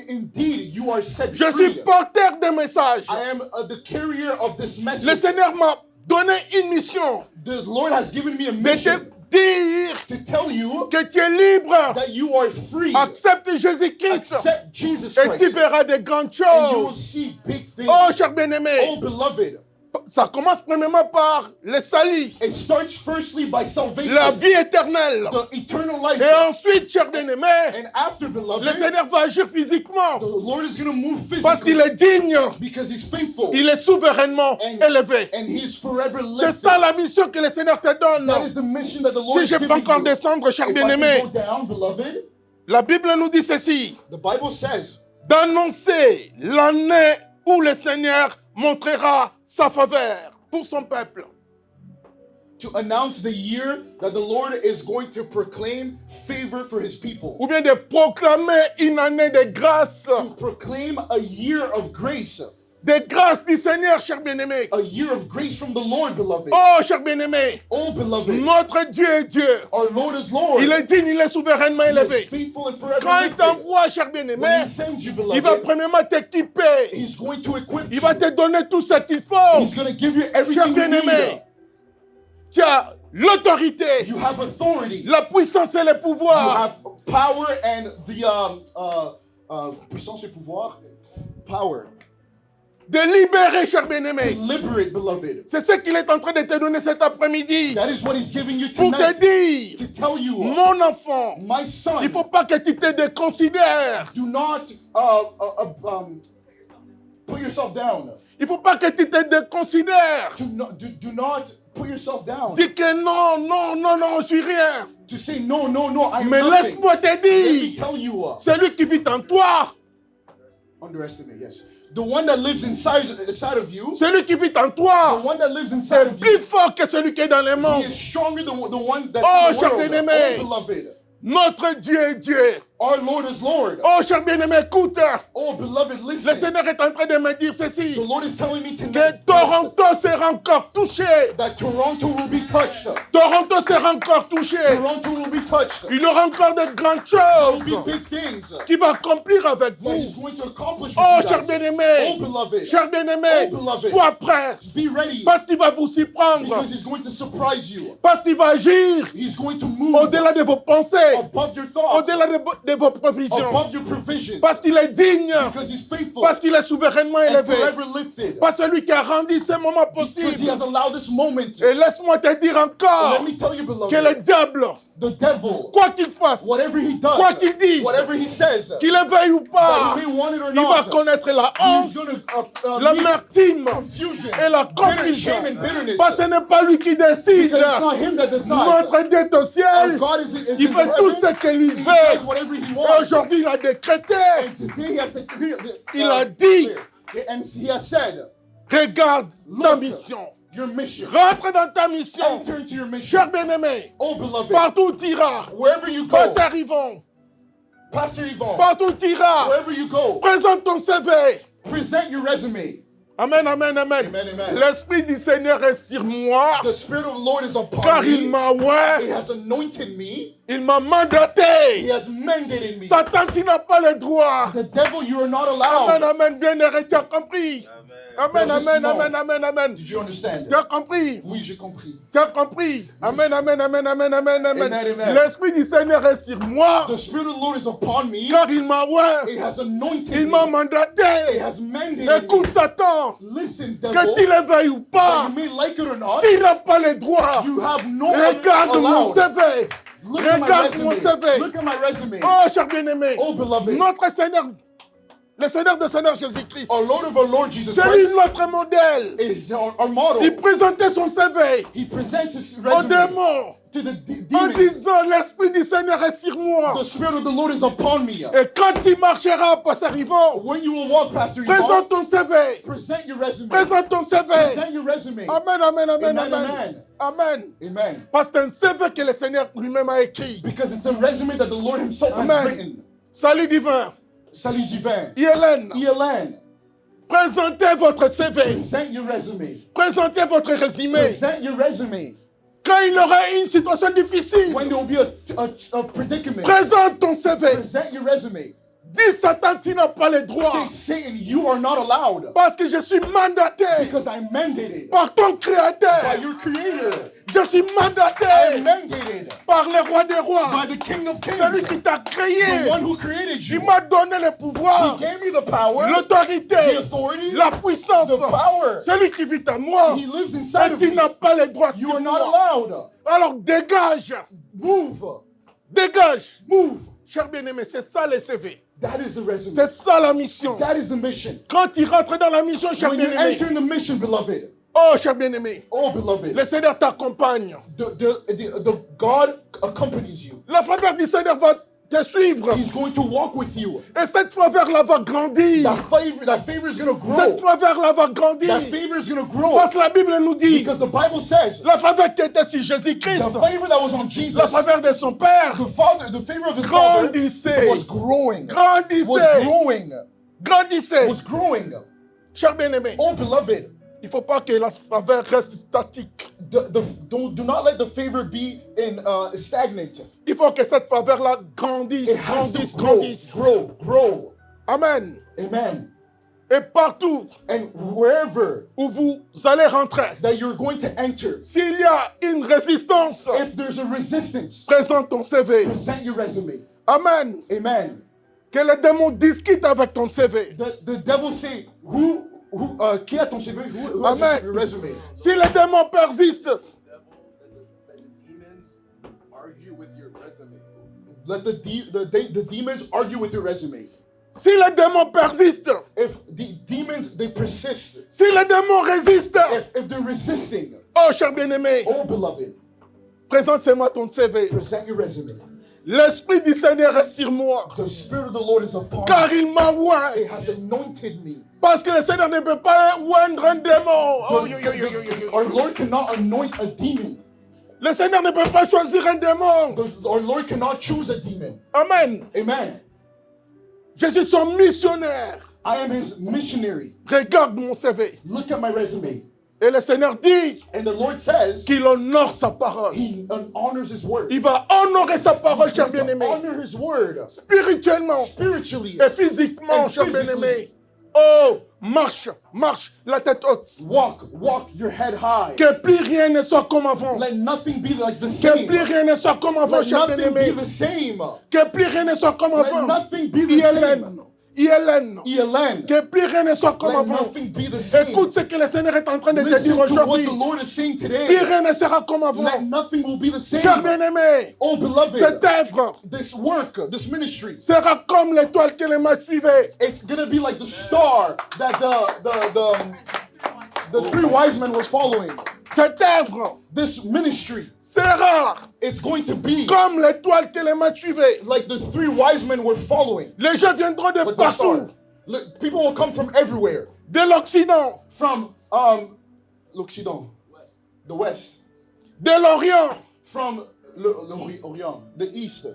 indeed you are set Je suis free. porteur de messages. I am the carrier of this Le message. Seigneur m'a donné une mission The Lord has given me a de mission te dire to tell you que tu es libre. that you are free. Accepte Jésus-Christ Accept Jesus et tu Christ, verras de grandes and you will choses. see big things. Oh, cher Oh, bien-aimé, beloved, ça commence premièrement par le salut, it starts firstly by salvation, la vie éternelle. the eternal life, Et ensuite, cher bien-aimé, and after, beloved, le Seigneur va agir physiquement the Lord is going to move parce physically qu'il est digne, because He's faithful il est souverainement élevé. and He is forever C'est lifted. ça la mission que le Seigneur te donne. That is the mission that the Lord Si is je peux giving encore you. descendre, cher If I bien-aimé, can go down, beloved, la Bible nous dit ceci, the Bible says d'annoncer l'année où le Seigneur montrera sa faveur pour son peuple. to announce the year that the Lord is going to proclaim favor for His people. Ou bien de proclamer une année de grâce. To proclaim a year of grace. De grâce du Seigneur, cher bien-aimé. A year of grace from the Lord, beloved. Oh, cher bien-aimé, Oh, beloved. notre Dieu est Dieu. Our Lord is Lord. Il est digne, il est souverainement He is élevé. faithful and forever Quand il lifted. t'envoie, cher When bien-aimé, He sends you, il va beloved, premièrement t'équiper. He's going to equip Il va you. te donner tout ce qu'il faut. He's going to give you Cher everything you bien-aimé, need. tu as l'autorité, You have authority. la puissance et le You pouvoir have power and the puissance et pouvoir. Power. de libérer, cher To bien-aimé. liberate, beloved. C'est ce qu'il est en train de te donner cet après-midi. That is what He's giving you Pour te tonight. dire, To tell you, mon enfant, my son, il ne faut pas que tu te déconsidères. do not put yourself down. Il ne faut pas que tu te déconsidères. Do not put yourself down. Dis que non, non, non, non, je suis rien. To say no, no, no, I am Mais nothing. laisse-moi te Let me dire, tell you, celui qui vit en toi, underestimate, yes. The one that lives inside of you, celui qui vit en the toi, one that lives inside est of plus you, fort que celui qui est dans le he monde. is stronger than the one that's Oh, in the cher world. bien-aimé. Oh, beloved, Notre Dieu est Dieu. our Lord is Lord. Oh, cher bien-aimé, écoute. Oh, beloved, Le listen. Seigneur est en train de me dire ceci. The Lord is telling me Que tonight Toronto sera encore touché. that Toronto will be touched. Toronto sera encore touché. Toronto will be touched. Il y aura encore de grandes There will choses be big things qu'il va accomplir avec that He's vous. going to accomplish with Oh, you cher guys. bien-aimé. Oh, beloved, Cher bien-aimé, Oh, beloved. sois prêt. be ready Parce qu'il va vous y prendre. because He's going to surprise you. Parce qu'il va agir He's going to move au-delà de vos pensées, above your thoughts, au-delà de vos provisions. above your provision, Parce qu'il est digne. because He's faithful Parce qu'il est souverainement and élevé. forever lifted. Pas celui qui a rendu ce moment Because He possible. has allowed this moment. Et laisse-moi te dire And encore let me tell you, que le beloved, diable, the devil, quoi qu'il fasse, whatever he does, quoi qu'il dise, whatever he says, qu'il le veuille ou pas, that he may want it or il va not, connaître la he's honte, going to l'amertume confusion, et la bitter confusion. shame and bitterness. Parce que ce n'est pas lui qui décide. Because it's not him that decides. Notre Dieu est au Our ciel. God is Il in fait tout ce heaven. qu'il lui He veut. does whatever he Et wants. aujourd'hui, il a décrété. And today he has declared, Il a dit, and he has said, regarde ta look, mission. your mission. Rentre dans ta mission. Enter into your mission. Cher bien-aimé, Oh, beloved, partout où tu iras, wherever you go, Pasteur Yvon, Pastor Yvon, partout où tu iras, wherever you go, présente ton CV. present your resume. Amen, amen, amen. Amen, amen. L'Esprit du Seigneur est sur moi, The Spirit of the Lord is upon car il me. m'a He oint, has anointed me. il m'a He mandaté. has mandated me. Satan, tu n'as pas le droit. The devil, you are not Amen, allowed. amen, bien-aimé, tu as compris. Amen, Brother amen, Simon. amen, amen, amen. Did you understand? Tu as compris. Oui, j'ai compris. Tu as compris. Amen, amen, amen, amen, amen, amen. Amen, amen. L'Esprit du Seigneur est sur moi, The Spirit of the Lord is upon me. car il m'a oint, He has anointed il m'a me. He mandaté. has mandated Écoute, me. Satan, Listen, que devil, tu le veuilles ou that pas, you may like it or not, tu n'as pas le droit. you have no right Regarde mon allowed. CV. Look at my Regarde mon resume. CV. Look at my resume. Oh, cher bien-aimé, Oh, beloved, notre Seigneur, le Seigneur de Seigneur Jésus-Christ, our Lord Jesus c'est lui Christ notre modèle. is our Il model. présentait son CV He presents his aux resume démons to the en demons. disant l'Esprit du Seigneur est sur moi. The Spirit of the Lord is upon me. Et quand tu marcheras, Pasteur Yvon, When you will walk, Pastor présente Yvon, ton CV. present your resume. Présente ton CV. Present your resume. Amen, amen, amen, Amen, amen. Amen. Amen. Parce que c'est un CV que le Seigneur lui-même a écrit. Because it's a resume that the Lord himself has Amen. written. Salut divin. Salut divin. Hélène, ELN, présentez votre CV. present your resume. Présentez votre résumé. Present your resume. Quand il aura une situation difficile, When there will be a predicament, présente ton CV. present your resume. Dis Satan, tu n'as pas le droit. Say, Satan, you are not allowed Parce que je suis mandaté because I'm mandated par ton by Créateur. your Creator. Je suis I'm mandaté mandated par le roi des by rois. the King of Celui Kings, qui t'a the créé. one who created Il you. m'a donné le pouvoir, He gave me the power, l'autorité, the authority, la puissance. the power. Celui qui vit en moi. He lives inside Et of tu me. n'as pas le droit You sur are not moi. allowed. Alors dégage. Move. Dégage. Move. Cher bien-aimé, c'est ça le CV. That is the resume. C'est ça la mission. That is the mission. Quand tu rentres dans la mission, cher When you bien-aimé. enter in the mission, beloved, Oh, cher bien-aimé. oh beloved, Le Seigneur t'accompagne. the God accompanies you. La faveur du Seigneur va te suivre. He's going to walk with you. Et cette faveur-là va grandir. That favor is going to grow. Cette faveur-là va grandir. That favor is going to grow. Parce que la Bible nous dit, Because the Bible says la faveur qui était sur Jésus-Christ, the favor that was on Jesus, la faveur de son Père, the favor of his father grandissait, was growing. grandissait, Was growing. grandissait. Was growing. Cher bien-aimé, Oh beloved, il ne faut pas que la faveur reste statique. do not let the favor be stagnant. Il faut que cette faveur-là grandisse, It has grandisse, to grow, grandisse. grow. Amen. Amen. Et partout And wherever où vous allez rentrer, that you're going to enter, s'il y a une résistance, if there's a resistance, présente ton CV. present your resume. Amen. Amen. Que les démons discutent avec ton CV. The devil say, qui a ton CV? Who has Amen. your resume? Si les démons persistent, Let the demons argue with your resume. Let the demons argue with your resume. si les démons persistent, If the demons, they persist, si les démons résistent, if they're resisting, oh cher bien-aimé, oh beloved, présente-moi ton CV. present your resume. L'Esprit du Seigneur est sur moi, The Spirit of the Lord is upon car me. il m'a oint. It has anointed me. Parce que le Seigneur ne peut pas oindre un démon. Oh, Our Lord cannot anoint a demon. Le Seigneur ne peut pas choisir un démon. Our Lord cannot choose a demon. Amen. Amen. Je suis son missionnaire. I am his missionary. Regarde mon CV. Look at my resume. Et le Seigneur dit And the Lord says qu'il honore sa parole. he honors his word. Il va honorer sa parole, cher bien-aimé. Honor his word. Spirituellement Spiritually. et physiquement, And cher physically. bien-aimé. Oh, marche, marche, la tête haute. Walk your head high. Que plus rien ne soit comme avant. Let nothing be like the Que same. plus rien ne soit comme avant, Let cher nothing bien-aimé. be the same. Que plus rien ne soit comme Let avant. nothing be the same. Hélène. ELN. Que plus rien ne soit comme Let avant. nothing be the same. Écoute ce que le Seigneur est en train de te Listen dire to what aujourd'hui. the Lord is saying Plus today. rien ne sera comme avant. Let nothing will be the Cher same. bien-aimé, Oh, beloved, cette œuvre this work, this ministry, sera comme l'étoile que les maîtres suivaient. it's gonna be like the star that the three wise men was following. Cette œuvre This ministry, sera it's going to be comme l'étoile que les maîtres suivaient. like the three wise men were following. Les gens viendront de Like the star. partout. Look, people will come from everywhere. De l'Occident, From l'Occident, West. the West, de l'Orient. from l'Orient, the East.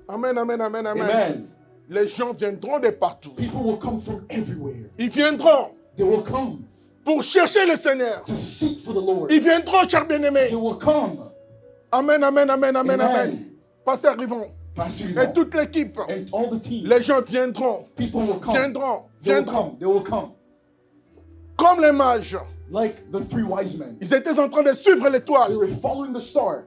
Amen, amen, amen, amen. Amen. Les gens viendront de partout. People will come from everywhere. Ils viendront They will come pour chercher le Seigneur. to seek for the Lord. Ils viendront, cher They bien-aimé. will come. Amen, amen, amen, amen, Amen. amen. Pasteur Yvon Pastor et Yvon, toute l'équipe. and all the team. Les gens viendront, People will come. viendront, They will viendront. come. They will come. Comme les mages. Like the three wise men. Ils étaient en train de suivre They l'étoile. were following the star.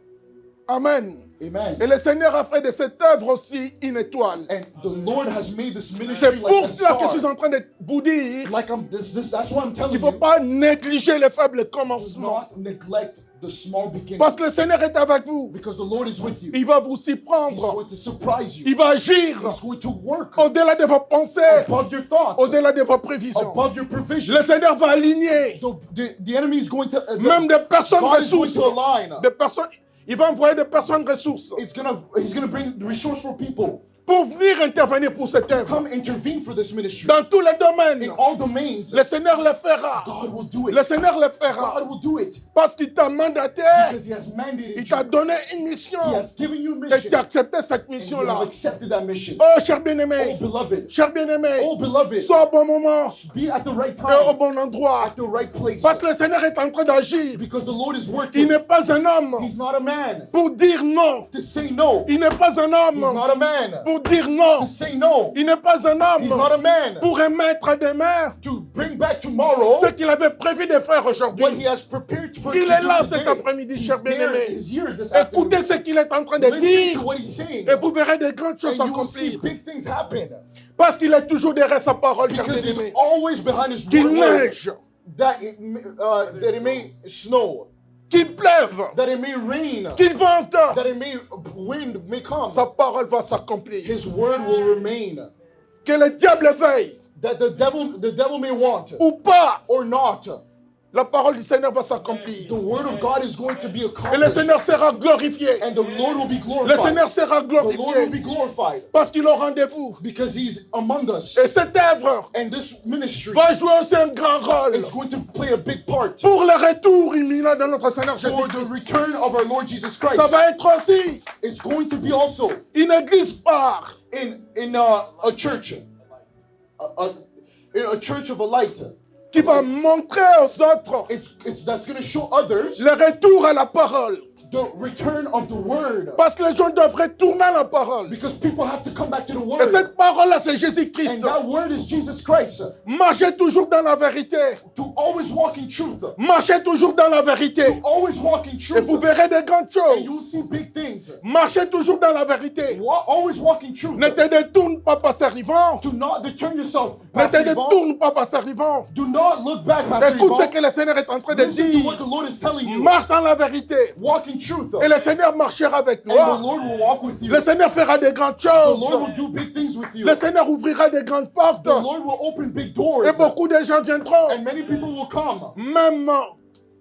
Amen. Amen. Et le Seigneur a fait de cette œuvre aussi une étoile. And the Lord has made this ministry C'est like pour a cela que je suis star. en train de vous dire Like that's what I'm telling qu'il ne faut you. pas négliger les faibles Do commencements. not neglect the small beginnings. Parce que le Seigneur est avec vous. Because the Lord is with you. Il va vous y He's prendre. going to surprise you. Il va agir He's going to work au-delà de vos pensées, above your thoughts, au-delà de vos prévisions. above your provisions. Le Seigneur va aligner The enemy is going to même des personnes God is going ressources. to align. Des personnes, il va envoyer des personnes ressources He's gonna bring resourceful people. pour venir intervenir pour cette œuvre. Come intervene for this ministry. Dans tous les In domaines, all domains, le Seigneur le fera. God will do Le it. Seigneur le fera. God will do it. Parce qu'il t'a mandaté, Because he has mandated il you. t'a donné une mission. He has given you a Et mission. tu as accepté cette And you mission-là. have accepted that mission. Oh, cher Oh, bien-aimé, beloved. cher bien-aimé, Oh, beloved. sois au bon moment Be at the right et au time. bon endroit. At the right place. Parce que le Seigneur est en train d'agir. Because the Lord is Il working. n'est pas un homme He's not a man pour dire non. to say no. Il n'est pas un He's homme not a man pour dire to non. say no. Il n'est pas un He's not a homme man pour remettre demain to bring back tomorrow ce qu'il avait prévu de faire what aujourd'hui. he has prepared for Il you est to do là cet today. après-midi, cher He's there, bien-aimé. he's here this Écoutez afternoon. ce qu'il est en train de Listen to dire what he's saying. et vous verrez de grandes choses And you will see s'accomplir. big things happen. Parce qu'il est toujours derrière sa parole, cher Because he's bien-aimé. always behind his Qu'il word. neige, That it may snow. qu'il pleuve, That it may rain. qu'il vente, That it may wind may come. sa parole va s'accomplir. His word will remain. Que le diable veille That the devil may want ou pas, or not. la parole du Seigneur va s'accomplir. The word of God is going to be Et le accomplished. Seigneur sera glorifié. And the Lord will be Le glorified. Seigneur sera The Lord will glorifié be glorified. parce qu'il est au rendez-vous. Because he's among us. Et cette œuvre And this ministry va jouer aussi un grand rôle is going to play a big part pour le retour imminent de notre Seigneur for the Jésus-Christ. return of our Lord Jesus Ça Christ. va être aussi It's going to be also une église phare in a church, in a church of a light. qui va montrer aux autres That's going to show others le retour à la parole. the return of the word. Parce que les gens doivent retourner à la parole. Because people have to come back to the Et word. cette parole-là, c'est And Jésus-Christ. that word is Jesus Christ. Marchez toujours dans la vérité. To always walk in truth. Marchez toujours dans la vérité. Always walk in Et vous truth. verrez de grandes And you'll choses. see big things. Marchez toujours dans la vérité. Always walk in truth. Ne te détourne pas, pasteur Yvan. Do not deter yourself. Ne te Pastor Yvon. détourne pas, pasteur Yvan. Do not look back, Pastor Écoute ce Yvon. que le Seigneur est en train de Listen to what dire. the Lord is telling you. Marche dans la vérité. Walk in truth. Et le Seigneur marchera avec And the toi. Lord will walk with you. Le Seigneur fera de grandes The Lord choses. will do big things with you. Le Seigneur ouvrira de grandes portes. The Lord will open big doors. Et beaucoup de gens viendront. And many people will come. Même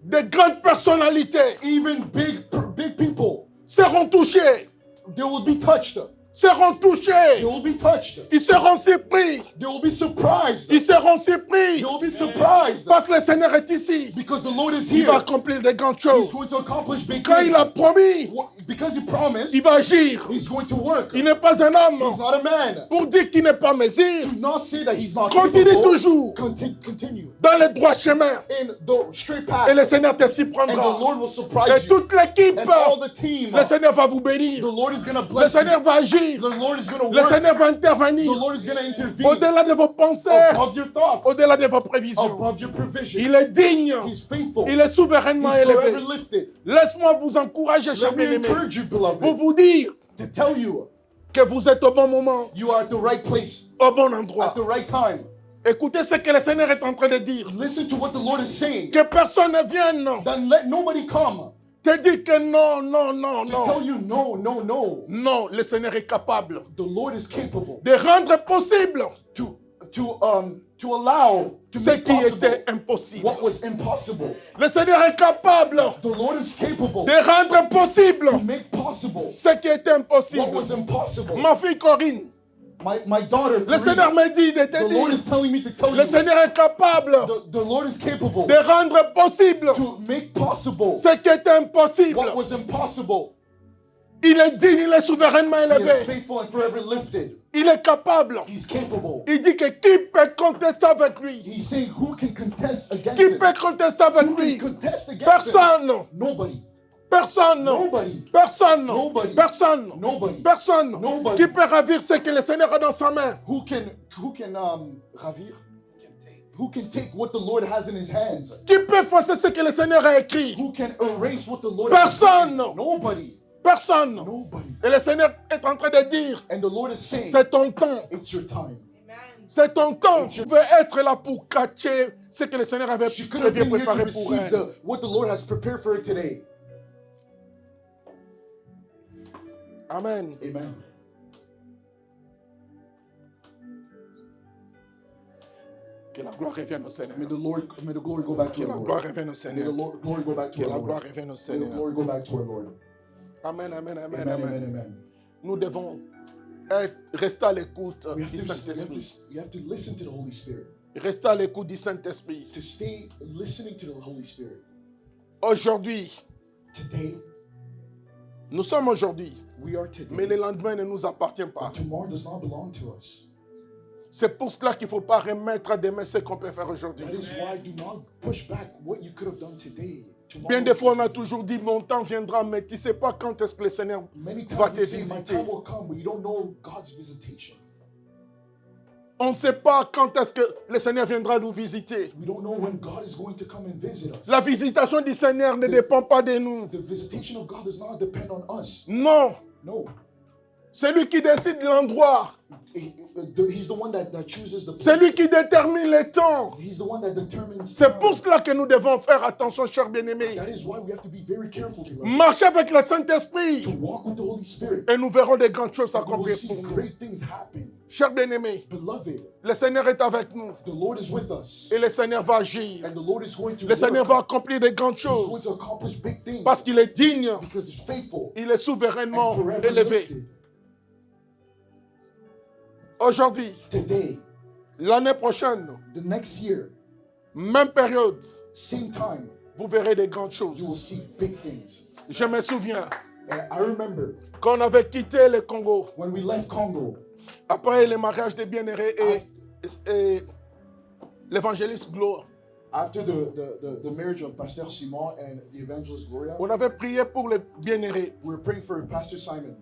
de grandes personnalités Even big people seront touchés They will be touched. seront They touchés. will be touched. Ils seront surpris. They will be surprised. Ils seront They surpris. will be surprised. Parce que le Seigneur est ici. Because the Lord is Il va here. accomplir des grandes He's choses. going to accomplish big Quand il a things. promis, Because he promised, il va agir. he's going to work. Il n'est pas un He's homme not a man. pour dire qu'il n'est pas mesure. Do not say that he's not Continue capable. toujours Continue dans les droits chemins. in the straight path. Et le Seigneur te s'y And the prendra. Lord will Et surprise you. toute l'équipe, And all the team. le Seigneur va vous The bénir. Lord is going to Le bless Seigneur you. va agir. The Lord is going to Le work. Seigneur va The intervenir. Lord is going to intervene Au-delà de vos pensées, above your thoughts, au-delà de vos prévisions. above your provision. Il est digne. He's faithful. Il est souverainement He's forever élevé. lifted. Laisse-moi vous encourager, chers Let me bien-aimés, encourage you, pour beloved, vous dire to tell you que vous êtes au bon moment, you are at the right place, au bon at endroit. the right time. Écoutez ce que le Seigneur est en train de dire. Listen to what the Lord is saying. Que personne ne vienne Then let nobody come te dire que non, non, non, to tell non. you no, no, no. Non, le Seigneur est capable The Lord is capable de rendre possible to allow to ce make qui possible était impossible. what was impossible. Le Seigneur est capable The Lord is capable de rendre possible to make possible ce qui était what impossible. was impossible. Ma fille Corinne, My daughter, le Seigneur Marie, me dit de the te Lord dire, is telling me to tell le you Seigneur est capable the Lord is capable de rendre possible to make possible ce qui était impossible. what was impossible. Il est digne, il est souverainement He is élevé. faithful and forever lifted. Il est capable. He's capable. Il dit que qui peut contester avec lui? He's saying who can contest against Qui him? peut contester avec Who lui? can contest against him? Personne. Nobody. Personne. Nobody. Personne. Nobody. Personne. Nobody. Personne. Nobody. Qui peut ravir ce que le Seigneur a dans sa main? Who can ravir? Can take. Who can take what the Lord has in his hands? Qui peut effacer ce que le Seigneur a écrit? Who can erase what the Lord Personne. has written? Nobody. Personne. Nobody. Et le Seigneur est en train de dire, And the Lord is saying, c'est ton temps. it's your time. C'est ton temps. Tu veux être là pour catcher ce que le Seigneur avait She could have prévu been here to préparé pour receive elle. what the Lord has prepared for her today. Amen. Amen. Que la gloire revienne au Seigneur. May the glory go back to Que our la Lord. gloire revienne au May the Seigneur. glory go back to Que our la gloire Lord. revienne au May the Seigneur. glory go back to our Lord. Amen, amen, amen, Amen, amen. amen, amen. Nous devons rester à l'écoute We have du to Saint-Esprit. listen to the Holy Spirit. Rester à l'écoute du Saint-Esprit. To stay listening to the Holy Spirit. Aujourd'hui, Today, nous sommes aujourd'hui, we are mais today. le lendemain ne nous appartient pas. But tomorrow does not belong to us. C'est pour cela qu'il ne faut pas remettre à demain ce qu'on peut faire aujourd'hui. That is why do not push back what you could have done today. Tomorrow, Bien des fois, on a toujours dit, mon temps viendra, mais tu ne sais pas quand est-ce que le Seigneur many va times te we say, my visiter. time will come, but you don't know God's visitation. On ne sait pas quand est-ce que le Seigneur viendra nous visiter. We don't know when God is going to come and visit us. La visitation du Seigneur ne dépend pas de nous. The visitation of God does not depend on us. Non, No. c'est lui qui décide l'endroit. He's the one that chooses the place. C'est lui qui détermine le temps. He's the one that determines C'est time. pour cela que nous devons faire attention, chers bien-aimés. That is why we have to be very careful, beloved, Marcher avec le Saint-Esprit to walk with the Holy Spirit. et nous verrons des grandes choses We will s'accomplir see pour nous. great things happen. Chers bien-aimés, Beloved, le Seigneur est avec nous the Lord is with us. et le Seigneur va agir. And the Lord is going to Le Seigneur work. va accomplir des grandes He's going to choses accomplish big things parce qu'il est digne, because he's faithful il est and souverainement forever élevé. lifted. Aujourd'hui, Today, l'année prochaine, the next year, même période, same time, vous verrez des grandes you will choses. see big things. Je me souviens, And I remember quand on avait quitté le Congo, when we left Congo, après le mariage des bien-aimés et l'évangéliste Gloire, after the marriage of Pastor Simon and the evangelist Gloria, on avait prié pour les bien-aimés, we were praying for Pastor Simon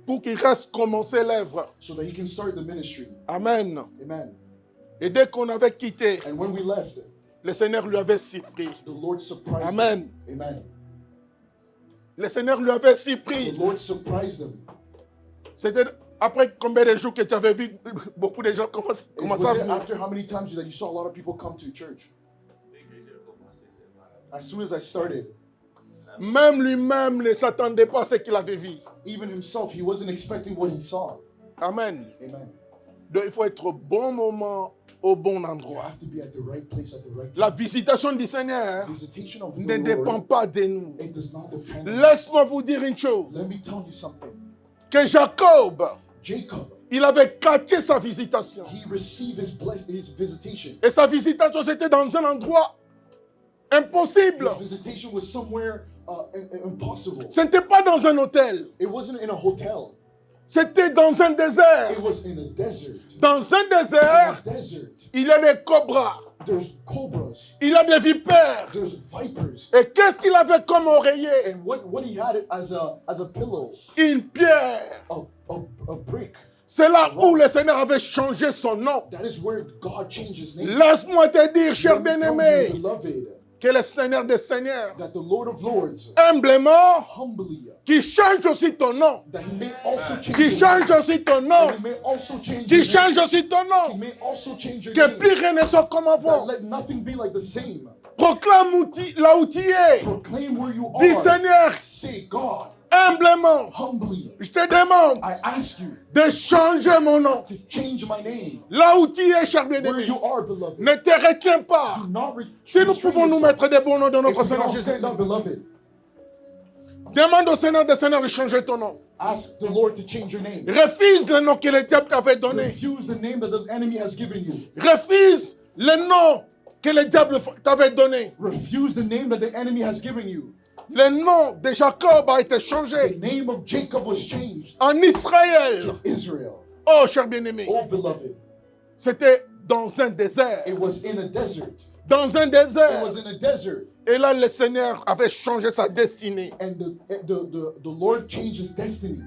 pour qu'il reste commencer l'œuvre. so that he can start the ministry. Amen. Amen. Et dès qu'on avait quitté, And when we left, le Seigneur lui avait surpris. the Lord surprised Amen. him. Amen. Le Seigneur lui avait The surpris. Lord surprised him. C'était après combien de jours que tu avais vu beaucoup de gens commencer Was à it venir. after how many times that you saw a lot of people come to church? As soon as I started, Même lui-même ne s'attendait pas à ce qu'il avait vu. even himself, he wasn't expecting what he saw. Amen. Amen. Donc il faut être au bon moment au bon You endroit. have to be at the right place at the right La time. visitation du Seigneur Visitation of ne the dépend Lord, pas de nous. it does not depend on us. Laisse-moi vous dire une chose. Let me tell you something. Que Jacob, Jacob, il avait caché sa visitation. he received his visitation. Et sa visitation, c'était dans un endroit impossible. His visitation was somewhere impossible. Ce n'était pas dans un hôtel. It wasn't in a hotel. C'était dans un désert. It was in a desert. Dans un In a désert, desert, il y a des cobras. there's cobras. Il y a des vipères. There's vipers. Et qu'est-ce qu'il avait comme oreiller? And what he had as a pillow, Une pierre. a brick. C'est là où le Seigneur avait changé son nom. That is where God changed his name. Laisse-moi te dire, cher Let me tell you, bien-aimé, beloved, que le Seigneur des Seigneurs, that the Lord of Lords, humblement, humbly, qui change aussi ton nom, that he may also change qui your change name. aussi ton That nom, he may also change qui your change name. aussi ton He nom, may also change your que name. plus rien ne soit comme That avant. let nothing be like the same. Proclame là où tu es. Proclaim where you Dis are. Seigneur, Say, God, humblement, humbly, je te demande I ask you de changer mon nom. to change my name. Là où tu es, cher Where bien-aimé, you are, beloved. ne te retiens pas. Do not Si nous restrain pouvons nous yourself. mettre des bons noms dans If notre we can Seigneur all Jésus, stand up, beloved, demande au Seigneur des Seigneurs de changer ton nom. ask the Lord to change your name. Refuse le nom que le diable t'avait donné. Refuse the name that the enemy has given you. Refuse le nom que le diable t'avait donné. Refuse the name that the enemy has given you. Le nom de Jacob a été The changé name of Jacob was changed en Israël. to Israel. Oh, cher bien-aimé, Oh, beloved, c'était dans un désert. it was in a desert. Dans un It désert. was in a desert. Et là, le Seigneur avait changé sa destinée. And the Lord changed his destiny.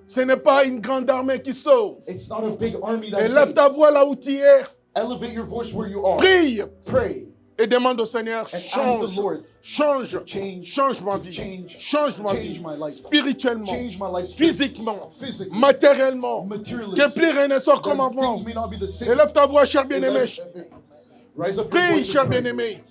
Ce n'est pas une grande armée qui sauve. It's not a big army that Élève saves. ta voix là où tu es. Elevate your voice where you are. Prie Pray et demande au Seigneur, and ask the change, Lord change, change, change ma to vie, change, change ma change vie, my life, spirituellement, change my life physiquement, physically, matériellement, materially. que plus rien ne soit comme That avant. things may not be the same. Élève ta voix, cher bien-aimé. Rise up your Prie, voice cher and pray. bien-aimé.